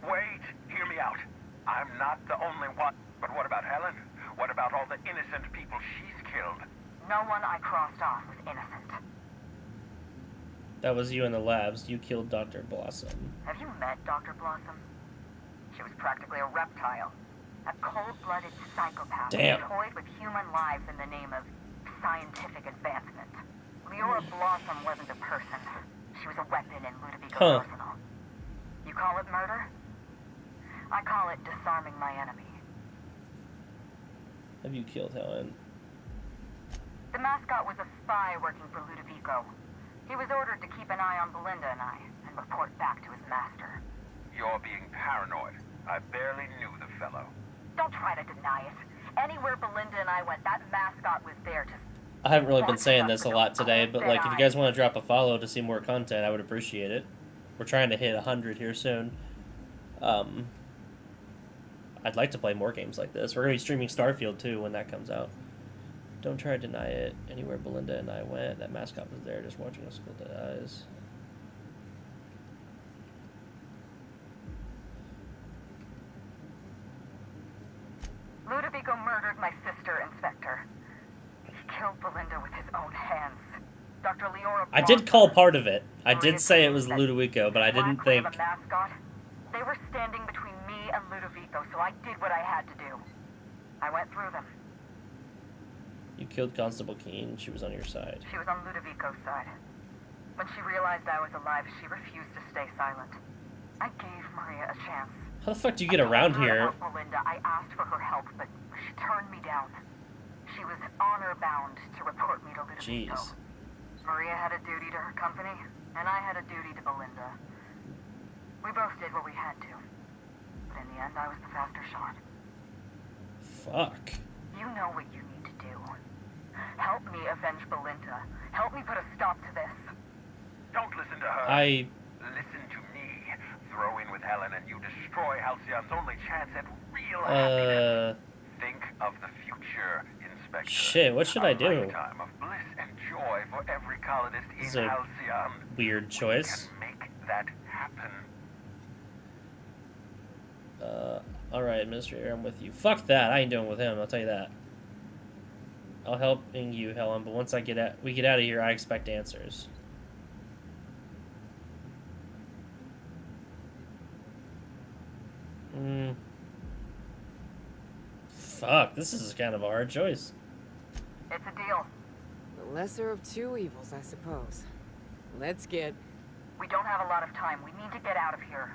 Wait, hear me out. I'm not the only one. But what about Helen? What about all the innocent people she's killed? No one I crossed off was innocent. That was you in the labs. You killed Dr. Blossom. Have you met Dr. Blossom? She was practically a reptile. A cold-blooded psychopath Damn. who toyed with human lives in the name of scientific advancement. Leora Blossom wasn't a person. She was a weapon in Ludovico's arsenal. You call it murder? I call it disarming my enemy. Have you killed Helen? The mascot was a spy working for Ludovico. He was ordered to keep an eye on Belinda and I, and report back to his master. You're being paranoid. I barely knew the fellow. Don't try to deny it. Anywhere Belinda and I went, that mascot was there to... I haven't really been saying this a lot today, but like, if you guys want to drop a follow to see more content, I would appreciate it. We're trying to hit 100 here soon. I'd like to play more games like this. We're going to be streaming Starfield too when that comes out. Don't try to deny it. Anywhere Belinda and I went, that mascot was there just watching us with the eyes. Ludovico murdered my sister, Inspector. He killed Belinda with his own hands. Dr. Leora I did call part of it. I did say it was Ludovico, but I didn't think... a mascot. They were standing between me and Ludovico, so I did what I had to do. I went through them. You killed Constable Keene. She was on your side. She was on Ludovico's side. When she realized I was alive, she refused to stay silent. I gave Maria a chance. How the fuck do you get around here? Belinda, I asked for her help, but she turned me down. She was honor-bound to report me to Ludovico. Jeez. Maria had a duty to her company, and I had a duty to Belinda. We both did what we had to. But in the end, I was the faster shot. Fuck. You know what you need to do. Help me avenge Belinda. Help me put a stop to this. Don't listen to her. Listen to me. Throw in with Helen and you destroy Halcyon's only chance at real happiness. Think of the future, Inspector. Shit, what should I do? A lifetime of bliss and joy for every colonist in This is a Halcyon. weird choice. We can make that happen. Alright, Administrator, I'm with you. Fuck that, I ain't doing with him, I'll tell you that. I'll helping you, Helen, but once we get out of here, I expect answers. Fuck, this is kind of a hard choice. It's a deal. The lesser of two evils, I suppose. Let's get... We don't have a lot of time. We need to get out of here.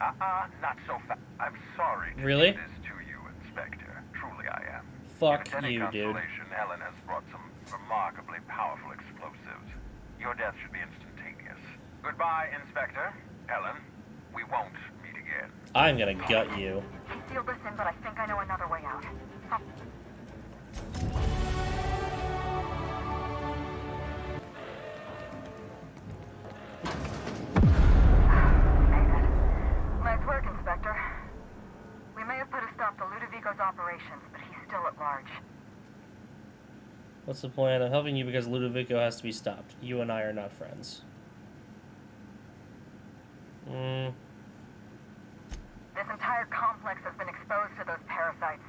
Not so fast. I'm sorry to Really? do this to you, Inspector. Truly I am. Fuck If it's any you, dude. consolation, Helen has brought some remarkably powerful explosives. Your death should be instantaneous. Goodbye, Inspector. Helen, we won't meet again. I'm gonna gut you. He sealed us in, but I think I know another way out. Nice work, Inspector. We may have put a stop to Ludovico's operations, but he's still at large. What's the plan? I'm helping you because Ludovico has to be stopped. You and I are not friends. This entire complex has been exposed to those parasites.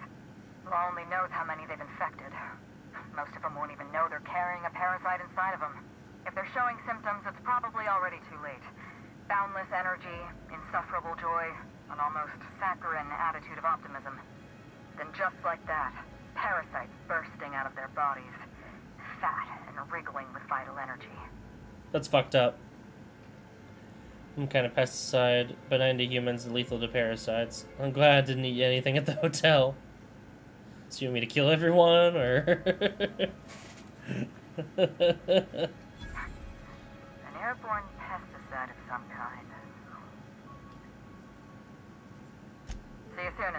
Law only knows how many they've infected. Most of them won't even know they're carrying a parasite inside of them. If they're showing symptoms, it's probably already too late. Boundless energy, insufferable joy, an almost saccharine attitude of optimism. Then just like that, parasites bursting out of their bodies, fat and wriggling with vital energy. That's fucked up. Some kind of pesticide, benign to humans and lethal to parasites. I'm glad I didn't eat anything at the hotel. So you want me to kill everyone, or...? An airborne pesticide of some kind. See you soon,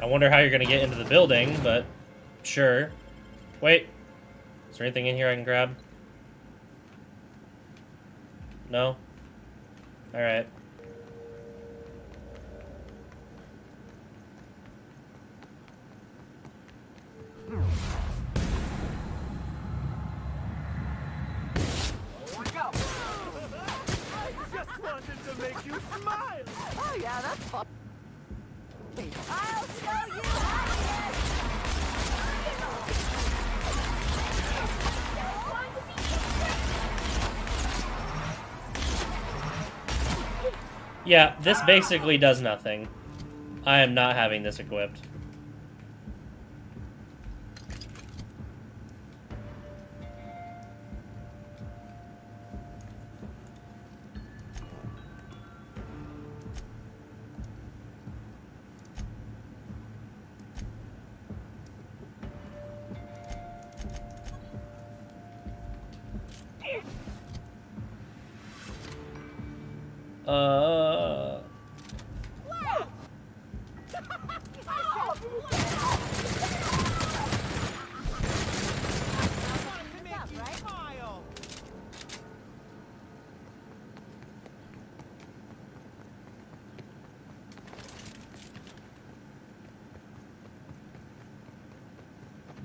I wonder how you're gonna get into the building, but sure. Wait. Is there anything in here I can grab? No? Alright. you smile! Oh yeah, that's fun. I'll show you how Yeah, this basically does nothing. I am not having this equipped.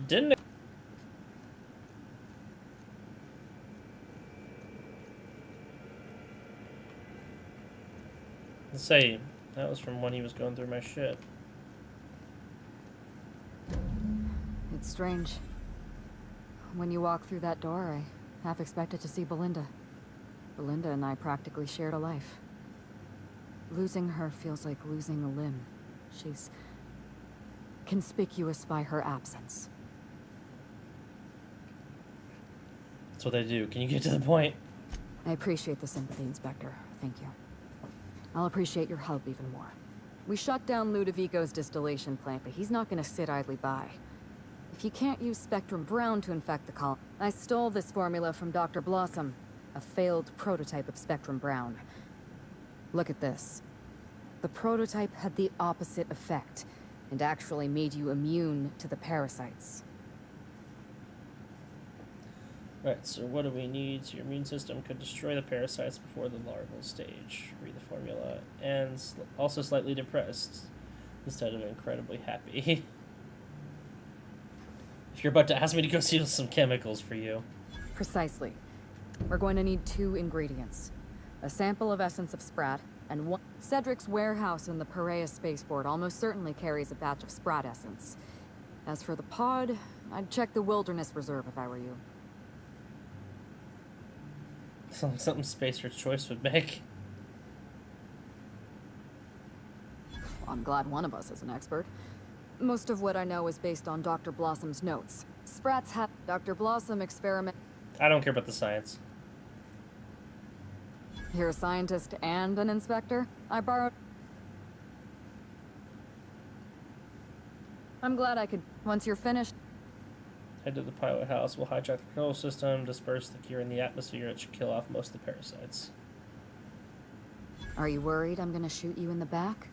Didn't Let's say that was from when he was going through my shit. It's strange. When you walk through that door, I half expected to see Belinda. Belinda and I practically shared a life. Losing her feels like losing a limb. She's conspicuous by her absence. That's what they do. Can you get to the point? I appreciate the sympathy, Inspector. Thank you. I'll appreciate your help even more. We shut down Ludovico's distillation plant, but he's not gonna sit idly by. If you can't use Spectrum Brown to infect the colony... I stole this formula from Dr. Blossom, a failed prototype of Spectrum Brown. Look at this. The prototype had the opposite effect, and actually made you immune to the parasites. Right, so what do we need? So your immune system could destroy the parasites before the larval stage. Read the formula. And also slightly depressed, instead of incredibly happy. If you're about to ask me to go steal some chemicals for you. Precisely. We're going to need 2 ingredients. A sample of essence of Sprat, and one... Cedric's warehouse in the Perea spaceport almost certainly carries a batch of Sprat essence. As for the pod, I'd check the Wilderness Reserve if I were you. Something Spacer's Choice would make. I'm glad one of us is an expert. Most of what I know is based on Dr. Blossom's notes. Sprat's Dr. Blossom experiment... I don't care about the science. You're a scientist and an inspector? I borrowed... I'm glad I could... Once you're finished... Head to the pilot house. We'll hijack the control system, disperse the cure in the atmosphere. It should kill off most of the parasites. Are you worried I'm gonna shoot you in the back?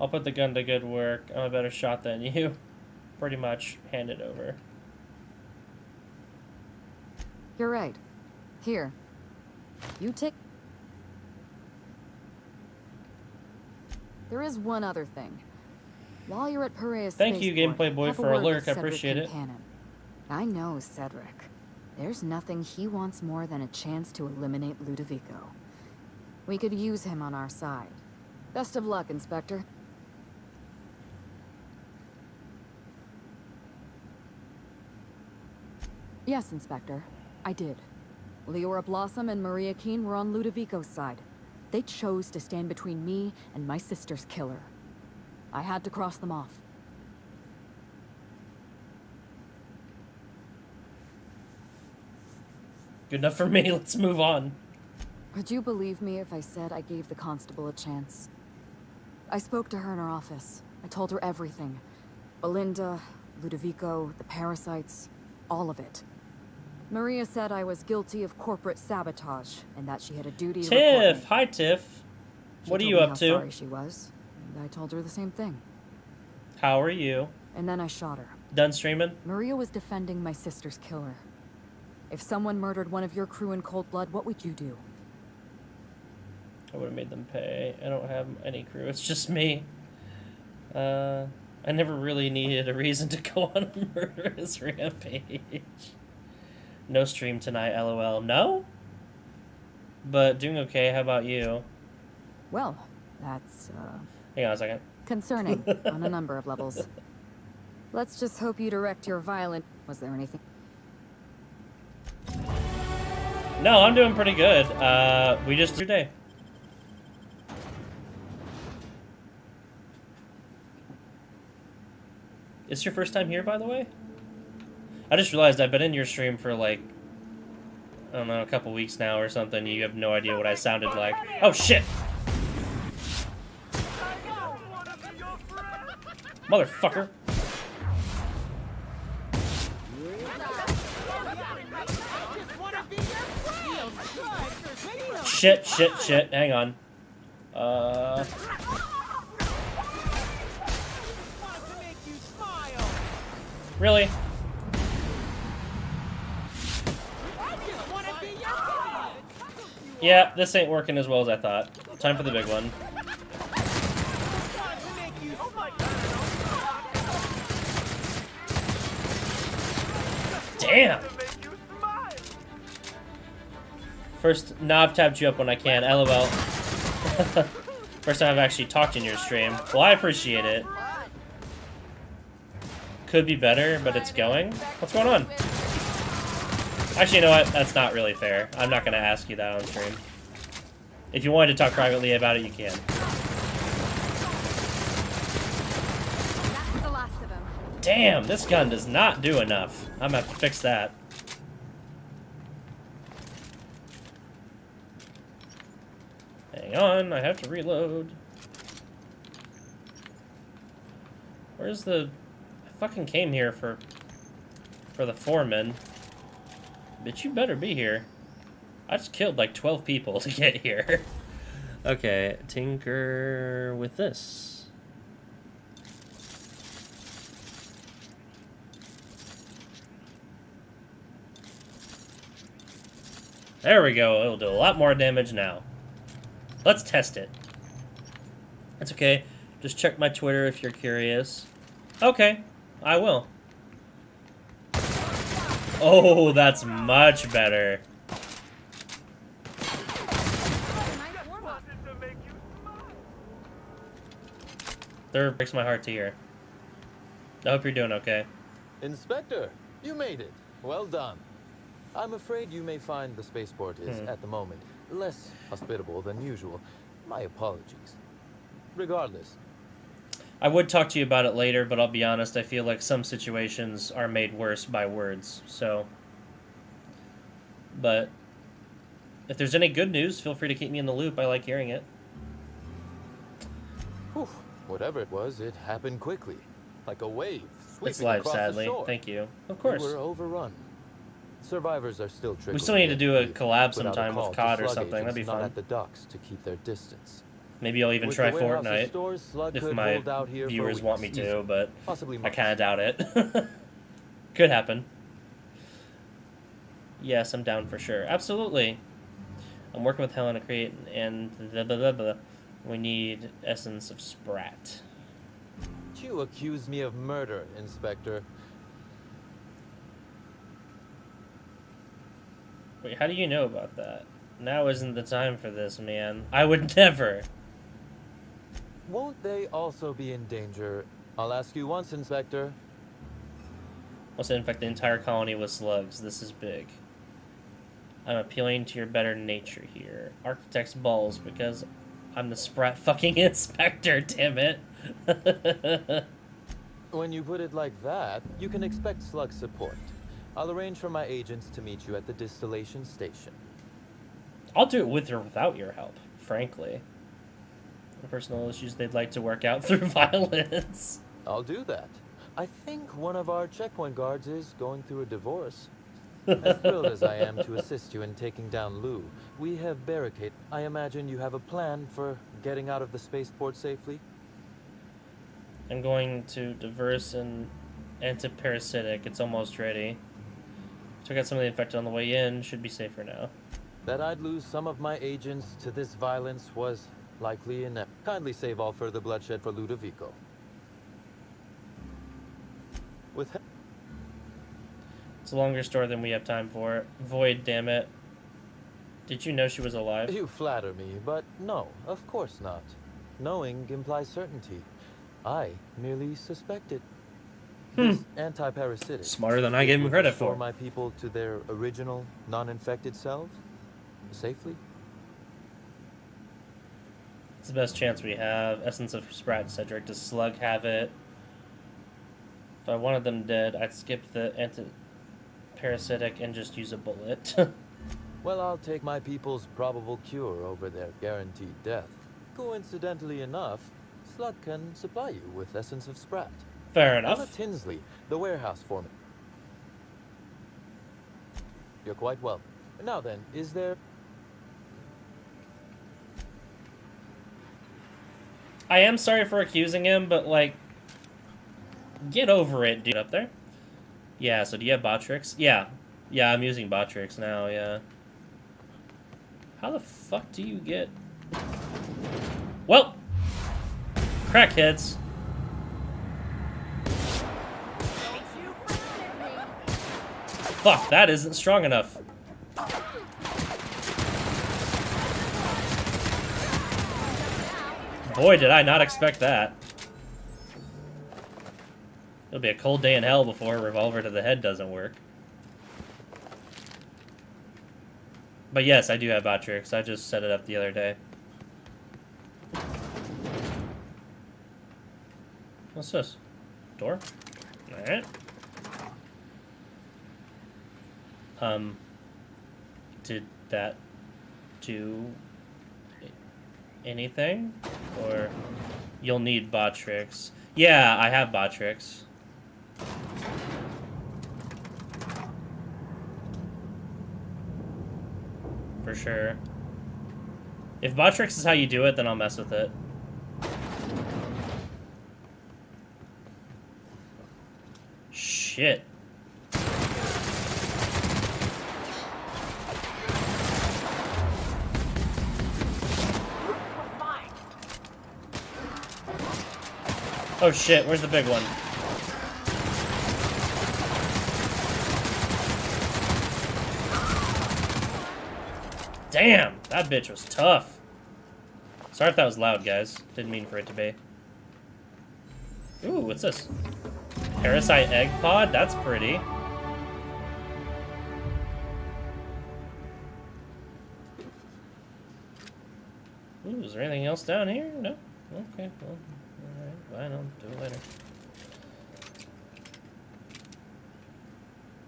I'll put the gun to good work. I'm a better shot than you. Pretty much. Hand it over. You're right. Here. You take... There is one other thing. While you're at Perea Thank you, Spaceport, Gameplay Boy, have a for a word lurk. with I Cedric appreciate it. Kincannon. I know Cedric. There's nothing he wants more than a chance to eliminate Ludovico. We could use him on our side. Best of luck, Inspector. Yes, Inspector. I did. Leora Blossom and Maria Keene were on Ludovico's side. They chose to stand between me and my sister's killer. I had to cross them off. Good enough for me. Let's move on. Would you believe me if I said I gave the constable a chance? I spoke to her in her office. I told her everything. Belinda, Ludovico, the parasites, all of it. Maria said I was guilty of corporate sabotage, and that she had a duty to report me. Tiff! Hi, Tiff. What are She you told me up how to? sorry she was, and I told her the same thing. How are you? And then I shot her. Done streaming? Maria was defending my sister's killer. If someone murdered one of your crew in cold blood, what would you do? I would have made them pay. I don't have any crew. It's just me. I never really needed a reason to go on a murderous rampage. No stream tonight, lol. No? But doing okay, how about you? Well, that's, Hang on a second. concerning on a number of levels. Let's just hope you direct your violent... Was there anything? No, I'm doing pretty good. We just your day. It's your first time here, by the way? I just realized I've been in your stream for like, I don't know, a couple weeks now or something. You have no idea what I sounded like. Oh shit! Motherfucker! Shit, shit, shit. Hang on. Really? Yeah, this ain't working as well as I thought. Time for the big one. Damn! First, now I've tapped you up when I can. LOL. First time I've actually talked in your stream. Well, I appreciate it. Could be better, but it's going. What's going on? Actually, you know what? That's not really fair. I'm not going to ask you that on stream. If you wanted to talk privately about it, you can. Damn, this gun does not do enough. I'm going to have to fix that. Hang on, I have to reload. Where's the... I fucking came here for the foreman. Bitch, you better be here. I just killed like 12 people to get here. Okay, tinker with this. There we go. It'll do a lot more damage now. Let's test it. That's okay. Just check my Twitter if you're curious. Okay, I will. Oh, that's much better. That breaks my heart to hear. I hope you're doing okay. Inspector, you made it. Well done. I'm afraid you may find the spaceport is, at the moment, less hospitable than usual. My apologies. Regardless. I would talk to you about it later, but I'll be honest, I feel like some situations are made worse by words, so... But if there's any good news, feel free to keep me in the loop. I like hearing it. Whew. Whatever it was, it happened quickly. Like a wave sweeping It's live, across sadly. the shore. Thank you. Of course. We were overrun. Survivors are still trickling. We still need to do a in, collab without a sometime call with to COD or slug something. That'd be agents not fun. at the docks to keep their distance. Maybe I'll even With try the warehouses Fortnite stores, Slug if could my hold out here for viewers want me weeks, to, but possibly I months. kind of doubt it. Could happen. Yes, I'm down for sure. Absolutely. I'm working with Helen to create and blah, blah, blah, blah. We need essence of Sprat. You accuse me of murder, Inspector. Wait, how do you know about that? Now isn't the time for this, man. I would never. Won't they also be in danger? I'll ask you once, Inspector. Wants to infect the entire colony with slugs. This is big. I'm appealing to your better nature here. Architect's balls, because I'm the Sprat fucking inspector, damn it. When you put it like that, you can expect Slug support. I'll arrange for my agents to meet you at the distillation station. I'll do it with or without your help, frankly. Personal issues they'd like to work out through violence. I'll do that. I think one of our checkpoint guards is going through a divorce. As thrilled as I am to assist you in taking down Lou, we have barricaded. I imagine you have a plan for getting out of the spaceport safely? I'm going to diverse and antiparasitic. It's almost ready. Took out some of the infected on the way in. Should be safer now. That I'd lose some of my agents to this violence was likely inept. Kindly save all further bloodshed for Ludovico. With It's a longer story than we have time for. Void, damn it. Did you know she was alive? You flatter me, but no, of course not. Knowing implies certainty. I merely suspected. This anti-parasitic. Smarter than I gave him credit restore for. my people to their original, non-infected selves? Safely? It's the best chance we have. Essence of Sprat, Cedric. Does Slug have it? If I wanted them dead, I'd skip the anti-parasitic and just use a bullet. Well, I'll take my people's probable cure over their guaranteed death. Coincidentally enough, Slug can supply you with Essence of Sprat. Fair enough. Anna Tinsley, the warehouse foreman. You're quite welcome. Now then, is there... I am sorry for accusing him, but, like, get over it, dude. Up there? Yeah, so do you have Botrix? Yeah. Yeah, I'm using Botrix now, yeah. How the fuck do you get... Well! Crackheads. Fuck, that isn't strong enough. Boy, did I not expect that. It'll be a cold day in hell before a revolver to the head doesn't work. But yes, I do have Botrix. I just set it up the other day. What's this? Door? Alright. Did that do anything? Or you'll need Botrix. Yeah, I have Botrix. For sure. If Botrix is how you do it, then I'll mess with it. Shit. Oh shit, where's the big one? Damn, that bitch was tough. Sorry if that was loud, guys. Didn't mean for it to be. Ooh, what's this? Parasite egg pod? That's pretty. Ooh, is there anything else down here? No? Okay, well, alright, fine, I'll do it later.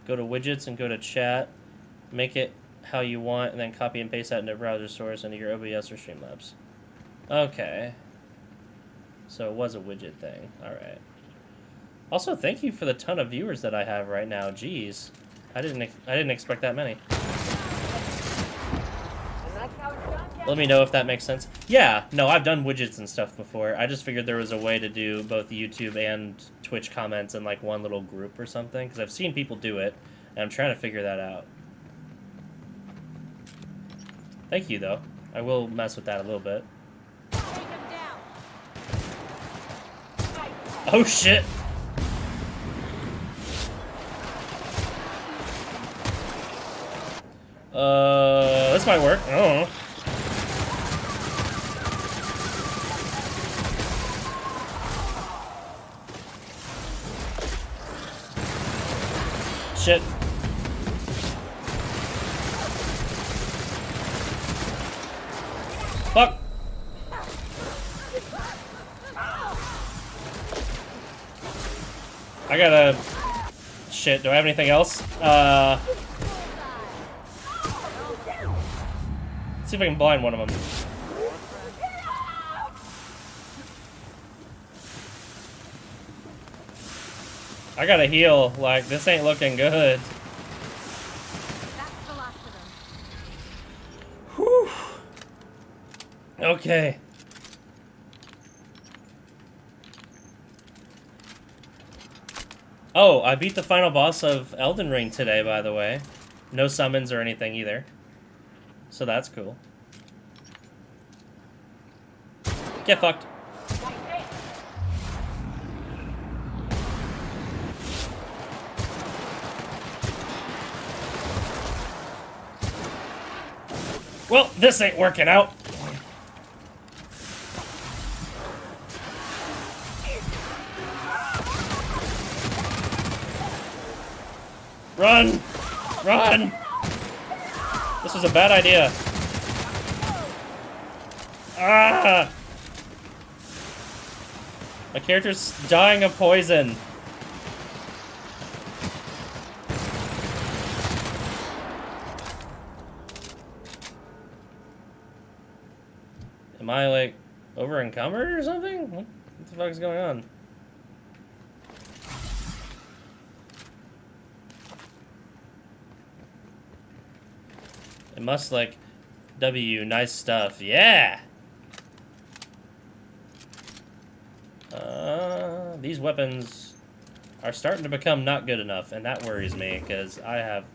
Go to widgets and go to chat. Make it how you want, and then copy and paste that into a browser source into your OBS or Streamlabs. Okay. So it was a widget thing. Alright. Also, thank you for the ton of viewers that I have right now. Jeez. I didn't expect that many. Let me know if that makes sense. Yeah, no, I've done widgets and stuff before. I just figured there was a way to do both YouTube and Twitch comments in like one little group or something, because I've seen people do it, and I'm trying to figure that out. Thank you, though. I will mess with that a little bit. Oh, shit! This might work. I don't know. Shit. Fuck. I gotta... Shit, do I have anything else? Let's see if I can blind one of them. I gotta heal. Like, this ain't looking good. Whew. Okay. Oh, I beat the final boss of Elden Ring today, by the way. No summons or anything either. So that's cool. Get fucked. Well, this ain't working out. Run! Run! This was a bad idea. Ah! My character's dying of poison. Am I, like, over encumbered or something? What the fuck is going on? It must, like, W, nice stuff. Yeah! These weapons are starting to become not good enough, and that worries me, because I have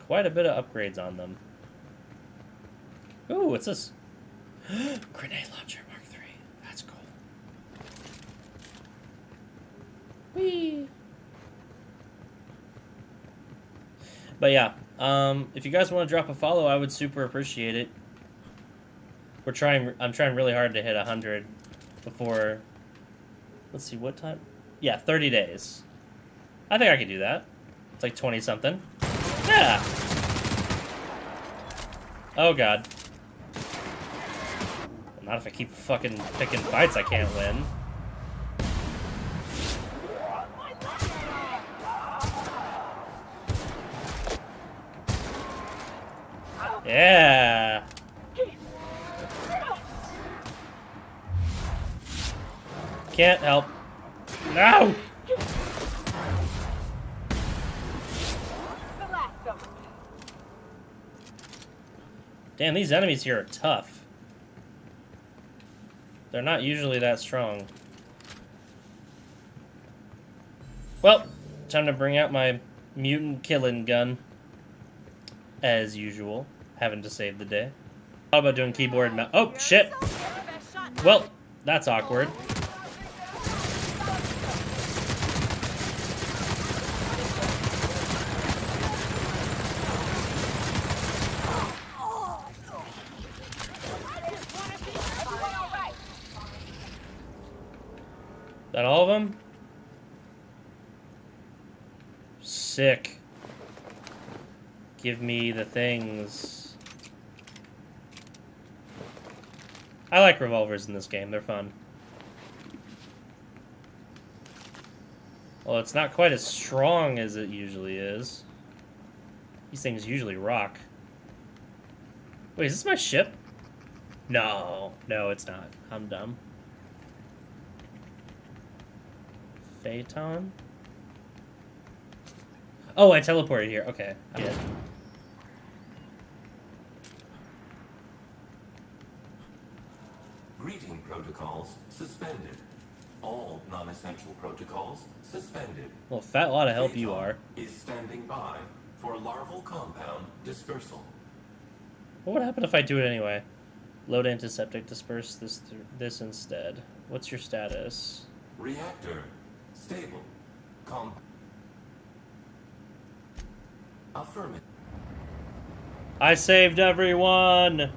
quite a bit of upgrades on them. Ooh, what's this? Grenade launcher Mark III. That's cool. Whee! But yeah, if you guys want to drop a follow, I would super appreciate it. I'm trying really hard to hit 100 before, let's see, what time? Yeah, 30 days. I think I can do that. It's like 20 something. Yeah. Oh god. Not if I keep fucking picking fights I can't win. Yeah. Can't help. No! Damn, these enemies here are tough. They're not usually that strong. Well, time to bring out my mutant killing gun. As usual, having to save the day. How about doing keyboard and mouse? Oh, shit! Well, that's awkward. That all of them? Sick. Give me the things. I like revolvers in this game. They're fun. Well, it's not quite as strong as it usually is. These things usually rock. Wait, is this my ship? No. No, it's not. I'm dumb. Phaeton? Oh, I teleported here. Okay. I did. Greeting protocols suspended. All non-essential protocols suspended. Well, fat lot of help you are. Is standing by for larval compound dispersal. What would happen if I do it anyway? Load antiseptic, disperse this instead. What's your status? Reactor stable. Affirmative. I saved everyone!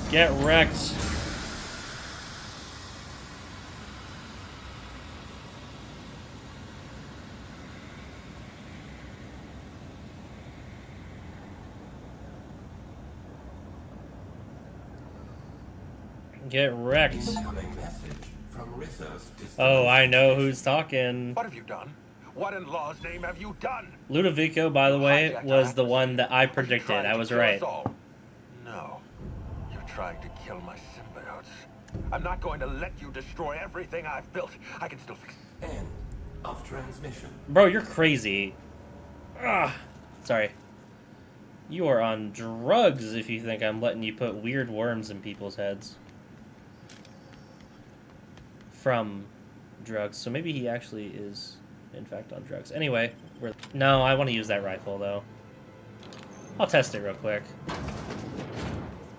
Get wrecked. Get wrecked. Oh, I know who's talking. What have you done? What in law's name have you done? Ludovico, by the way, was the one that I predicted. I was right. No. You're trying to kill my symbiotes. I'm not going to let you destroy everything I've built. I can still fix it. End of transmission. Bro, you're crazy. Ah, sorry. You are on drugs if you think I'm letting you put weird worms in people's heads. From drugs. So maybe he actually is, in fact, on drugs. Anyway, no, I want to use that rifle, though. I'll test it real quick. This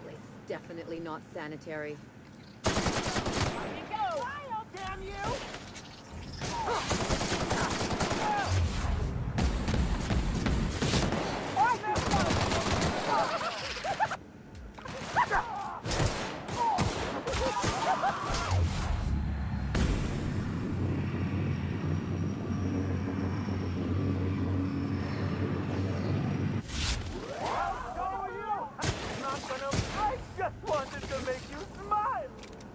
place is definitely not sanitary. Damn you!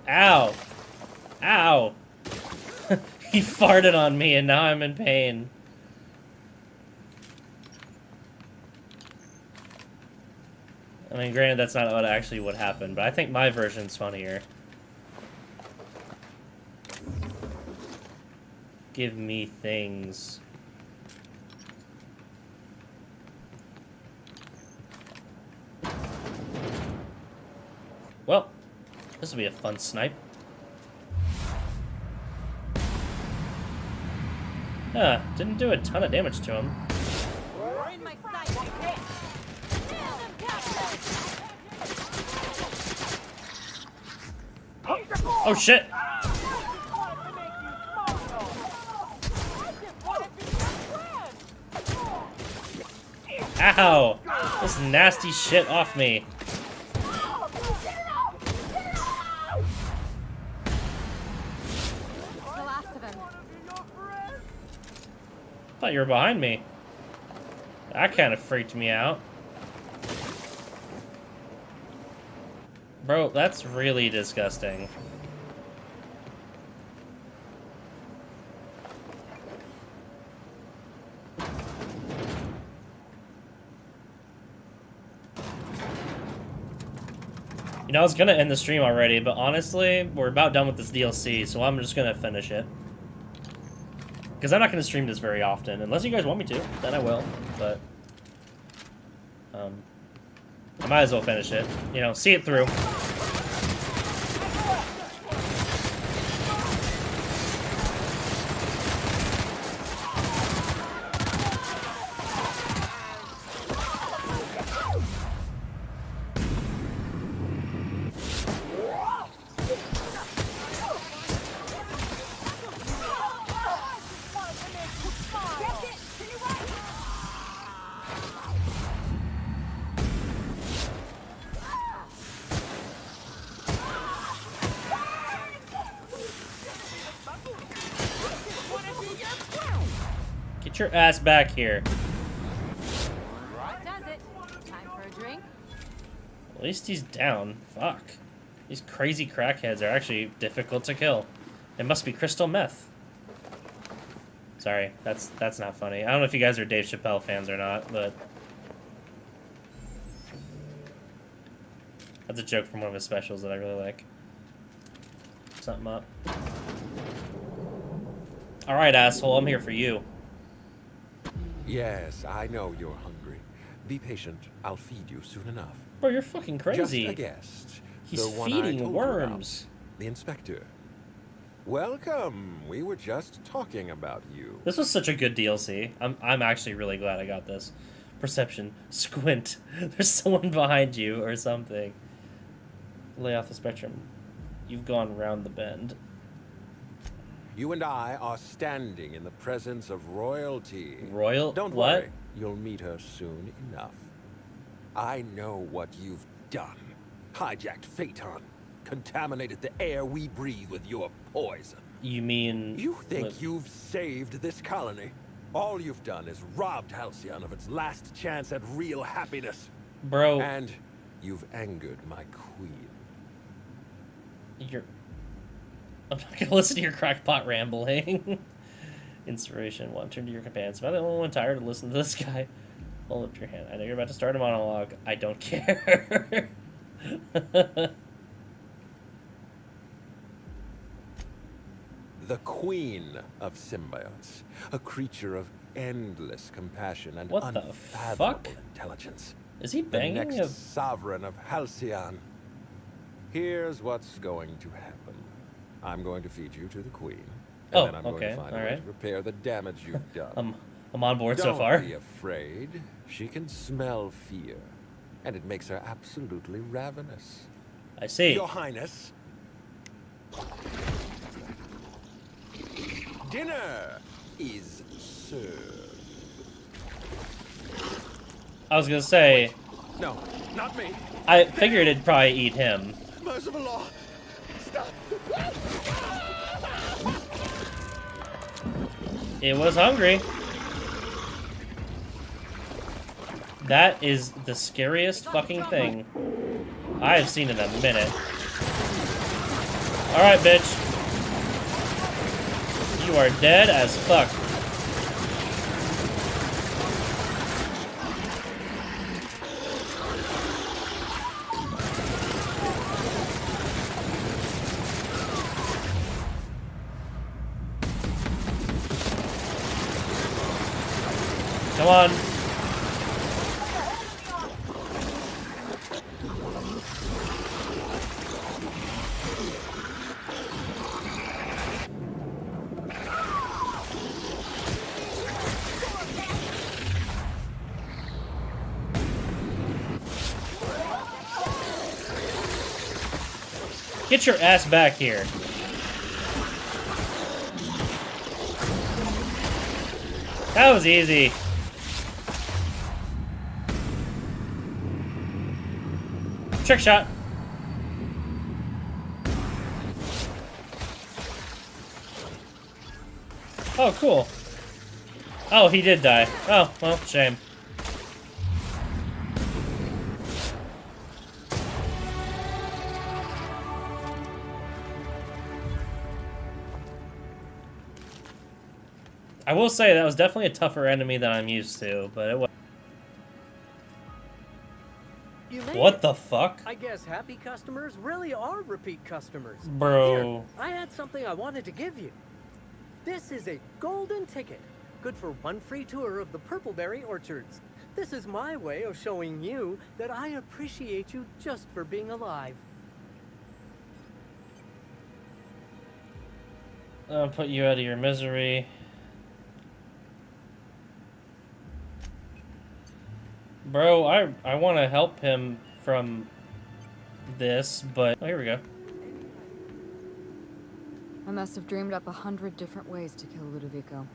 Ow! Ow! He farted on me and now I'm in pain. I mean, granted, that's not what actually would happen, but I think my version's funnier. Give me things. Well, this will be a fun snipe. Didn't do a ton of damage to him. Oh shit! Ow! This nasty shit off me. Thought you were behind me. That kind of freaked me out. Bro, that's really disgusting. You know, I was gonna end the stream already, but honestly, we're about done with this DLC, so I'm just gonna finish it. Because I'm not gonna stream this very often, unless you guys want me to, then I will, but... I might as well finish it. You know, see it through. Get your ass back here. That does it. Time for a drink? At least he's down. Fuck. These crazy crackheads are actually difficult to kill. It must be crystal meth. Sorry, that's not funny. I don't know if you guys are Dave Chappelle fans or not, but... That's a joke from one of his specials that I really like. Something up. Alright, asshole, I'm here for you. Yes, I know you're hungry. Be patient. I'll feed you soon enough. Bro, you're fucking crazy. Just a guest. He's the one I feeding told worms. You about. The inspector. Welcome. We were just talking about you. This was such a good DLC. I'm actually really glad I got this. Perception. Squint. There's someone behind you or something. Lay off the spectrum. You've gone round the bend. You and I are standing in the presence of royalty. Don't what? worry. You'll meet her soon enough. I know what you've done. Hijacked Phaeton. Contaminated the air we breathe with your poison. You mean... You think you've saved this colony? All you've done is robbed Halcyon of its last chance at real happiness. Bro. And you've angered my queen. You're... I'm not gonna listen to your crackpot rambling. Inspiration 1. Turn to your companions. Am I the only one tired of listening to this guy? Hold up your hand. I know you're about to start a monologue. I don't care. The queen of symbiotes. A creature of endless compassion and what the unfathomable fuck? Intelligence. Is he banging the next a... sovereign of Halcyon. Here's what's going to happen. I'm going to feed you to the queen. And then I'm going to find a way to repair the damage you've done. I'm on board so far. Don't be afraid. She can smell fear. And it makes her absolutely ravenous. I see. Your Highness. Dinner is served. I was gonna say... No, not me. I figured it'd probably eat him. Merciful law. Stop. It was hungry. That is the scariest fucking thing I have seen in a minute. Alright, bitch. You are dead as fuck. Come on. Get your ass back here. That was easy. Trick shot. Oh, cool. Oh, he did die. Oh, well, shame. I will say that was definitely a tougher enemy than I'm used to, but it was. You made What it. the fuck? I guess happy customers really are repeat customers. Bro. Here, I had something I wanted to give you. This is a golden ticket, good for one free tour of the Purpleberry Orchards. This is my way of showing you that I appreciate you just for being alive. I'll put you out of your misery. Bro, I want to help him from this, but... Oh, here we go. I must have dreamed up 100 different ways to kill Ludovico.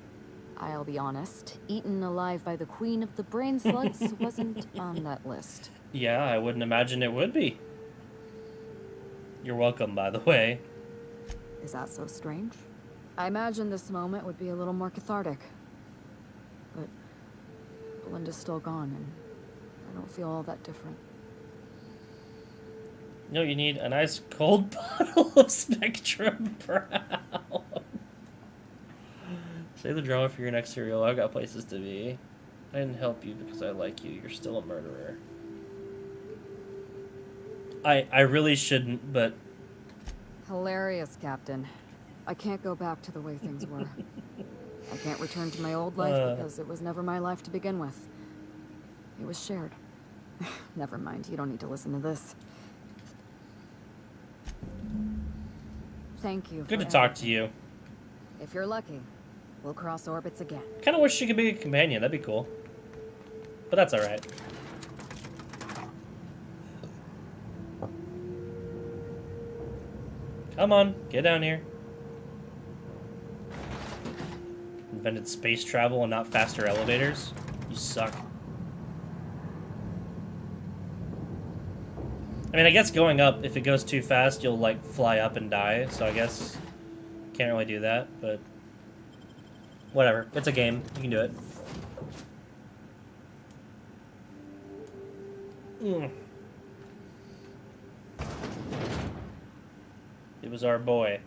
I'll be honest, eaten alive by the queen of the brain slugs wasn't on that list. Yeah, I wouldn't imagine it would be. You're welcome, by the way. Is that so strange? I imagine this moment would be a little more cathartic. But Belinda's still gone, and I don't feel all that different. No, you need a nice cold bottle of Spectrum Brown. Save the drama for your next cereal. I've got places to be. I didn't help you because I like you. You're still a murderer. I really shouldn't, but... Hilarious, Captain. I can't go back to the way things were. I can't return to my old life because it was never my life to begin with. It was shared. Never mind, you don't need to listen to this. Thank you. Good to talk to you. If you're lucky, we'll cross orbits again. Kind of wish she could be a companion. That'd be cool. But that's alright. Come on, get down here. Invented space travel and not faster elevators? You suck. I mean, I guess going up, if it goes too fast, you'll, like, fly up and die. So I guess can't really do that, but whatever. It's a game. You can do it. It was our boy.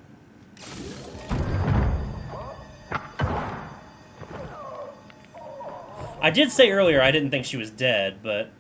I did say earlier I didn't think she was dead, but